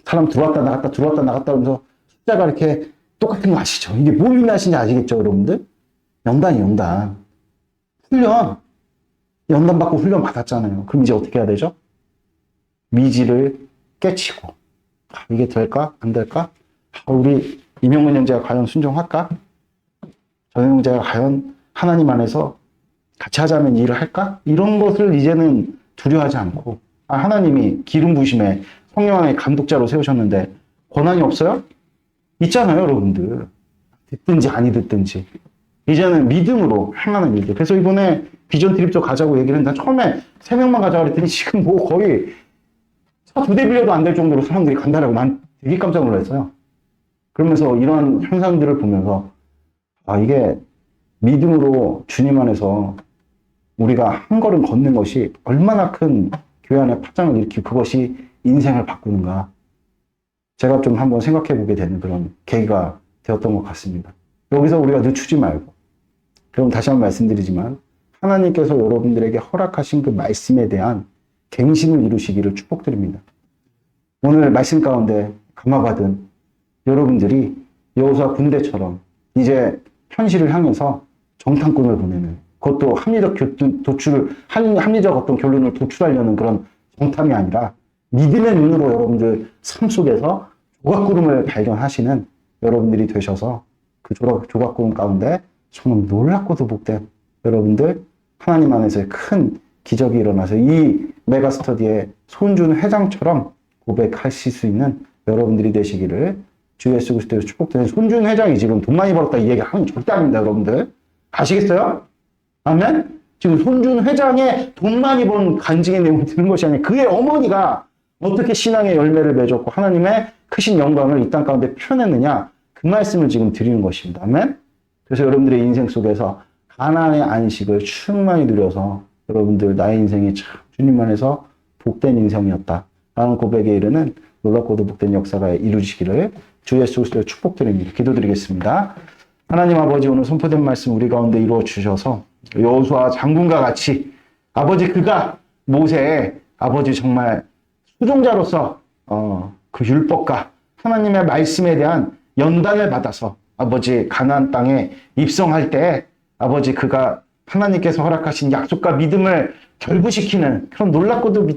사람 들어왔다 나갔다 들어왔다 나갔다 하면서 숫자가 이렇게 똑같은 거 아시죠? 이게 뭘 의미하시는지 아시겠죠, 여러분들? 연단이 연단. 훈련. 연단 받고 훈련 받았잖아요. 그럼 이제 어떻게 해야 되죠? 미지를 깨치고. 이게 될까? 안 될까? 우리 이명근 형제가 과연 순종할까? 저 형제가 과연 하나님 안에서 같이 하자면 일을 할까? 이런 것을 이제는 두려워하지 않고, 하나님이 기름 부으심에 성령 안에 감독자로 세우셨는데 권한이 없어요? 있잖아요, 여러분들. 듣든지 아니 듣든지. 이제는 믿음으로 행하는 일들. 그래서 이번에 비전 트립도 가자고 얘기를 했는데, 처음에 3명만 가자고 그랬더니 지금 뭐 거의 차 2대 빌려도 안 될 정도로 사람들이 간다라고 난 되게 깜짝 놀랐어요. 그러면서 이런 현상들을 보면서 이게 믿음으로 주님 안에서 우리가 한 걸음 걷는 것이 얼마나 큰 교회 안에 파장을 일으키고 그것이 인생을 바꾸는가, 제가 좀 한번 생각해 보게 되는 그런 계기가 되었던 것 같습니다. 여기서 우리가 늦추지 말고, 그럼 다시 한번 말씀드리지만 하나님께서 여러분들에게 허락하신 그 말씀에 대한 갱신을 이루시기를 축복드립니다. 오늘 말씀 가운데 감화받은 여러분들이 여호수아 군대처럼 이제 현실을 향해서 정탐꾼을 보내는, 그것도 합리적 어떤 결론을 도출하려는 그런 정탐이 아니라 믿음의 눈으로 여러분들 삶 속에서 조각구름을 발견하시는 여러분들이 되셔서 그 조각구름 가운데 정말 놀랍고도 복된 여러분들 하나님 안에서의 큰 기적이 일어나서 이 메가스터디의 손준 회장처럼 고백하실 수 있는 여러분들이 되시기를 주 예수 그리스도의 축복되는 손준 회장이 지금 돈 많이 벌었다 이 얘기 하면 절대 아닙니다, 여러분들. 아시겠어요? 아멘? 지금 손준 회장의 돈 많이 번 간증의 내용을 듣는 것이 아니라 그의 어머니가 어떻게 신앙의 열매를 맺었고 하나님의 크신 영광을 이 땅 가운데 표현했느냐 그 말씀을 지금 드리는 것입니다. 아멘? 그래서 여러분들의 인생 속에서 가나안의 안식을 충만히 누려서 여러분들 나의 인생이 참 주님 안에서 복된 인생이었다 라는 고백에 이르는 놀랍고도 복된 역사가 이루어지기를 주 예수 그리스도의 축복드립니다. 기도드리겠습니다. 하나님 아버지 오늘 선포된 말씀 우리 가운데 이루어 주셔서 여호수아 장군과 같이 아버지 그가 모세의 아버지 정말 수종자로서 그 율법과 하나님의 말씀에 대한 연단을 받아서 아버지 가나안 땅에 입성할 때 아버지 그가 하나님께서 허락하신 약속과 믿음을 결부시키는 그런 놀랍고도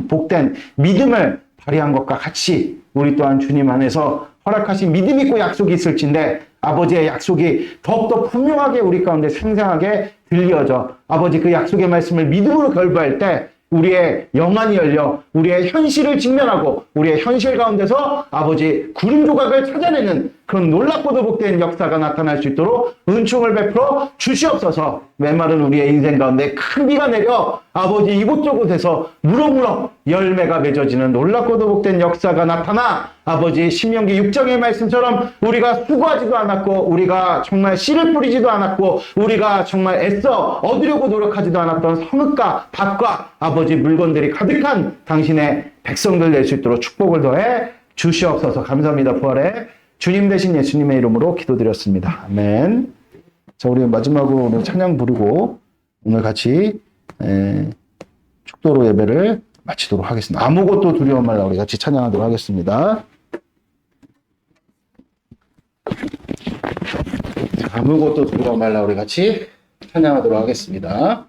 복된 믿음을 발휘한 것과 같이 우리 또한 주님 안에서 허락하신 믿음 있고 약속이 있을진데 아버지의 약속이 더욱더 분명하게 우리 가운데 생생하게 들려져 아버지 그 약속의 말씀을 믿음으로 결부할 때 우리의 영안이 열려 우리의 현실을 직면하고 우리의 현실 가운데서 아버지 구름 조각을 찾아내는 그런 놀랍고도 복된 역사가 나타날 수 있도록 은총을 베풀어 주시옵소서. 메마른 우리의 인생 가운데 큰 비가 내려 아버지 이곳저곳에서 무럭무럭 열매가 맺어지는 놀랍고도 복된 역사가 나타나 아버지 신명기 6장의 말씀처럼 우리가 수고하지도 않았고 우리가 정말 씨를 뿌리지도 않았고 우리가 정말 애써 얻으려고 노력하지도 않았던 성읍과 밭과 아버지 물건들이 가득한 당신의 백성들 될 수 있도록 축복을 더해 주시옵소서. 감사합니다. 부활의 주님 되신 예수님의 이름으로 기도드렸습니다. 아멘. 자, 우리 마지막으로 오늘 찬양 부르고 오늘 같이 축도로 예배를 마치도록 하겠습니다. 아무것도 두려워 말라 우리 같이 찬양하도록 하겠습니다. 아무것도 두려워 말라 우리 같이 찬양하도록 하겠습니다.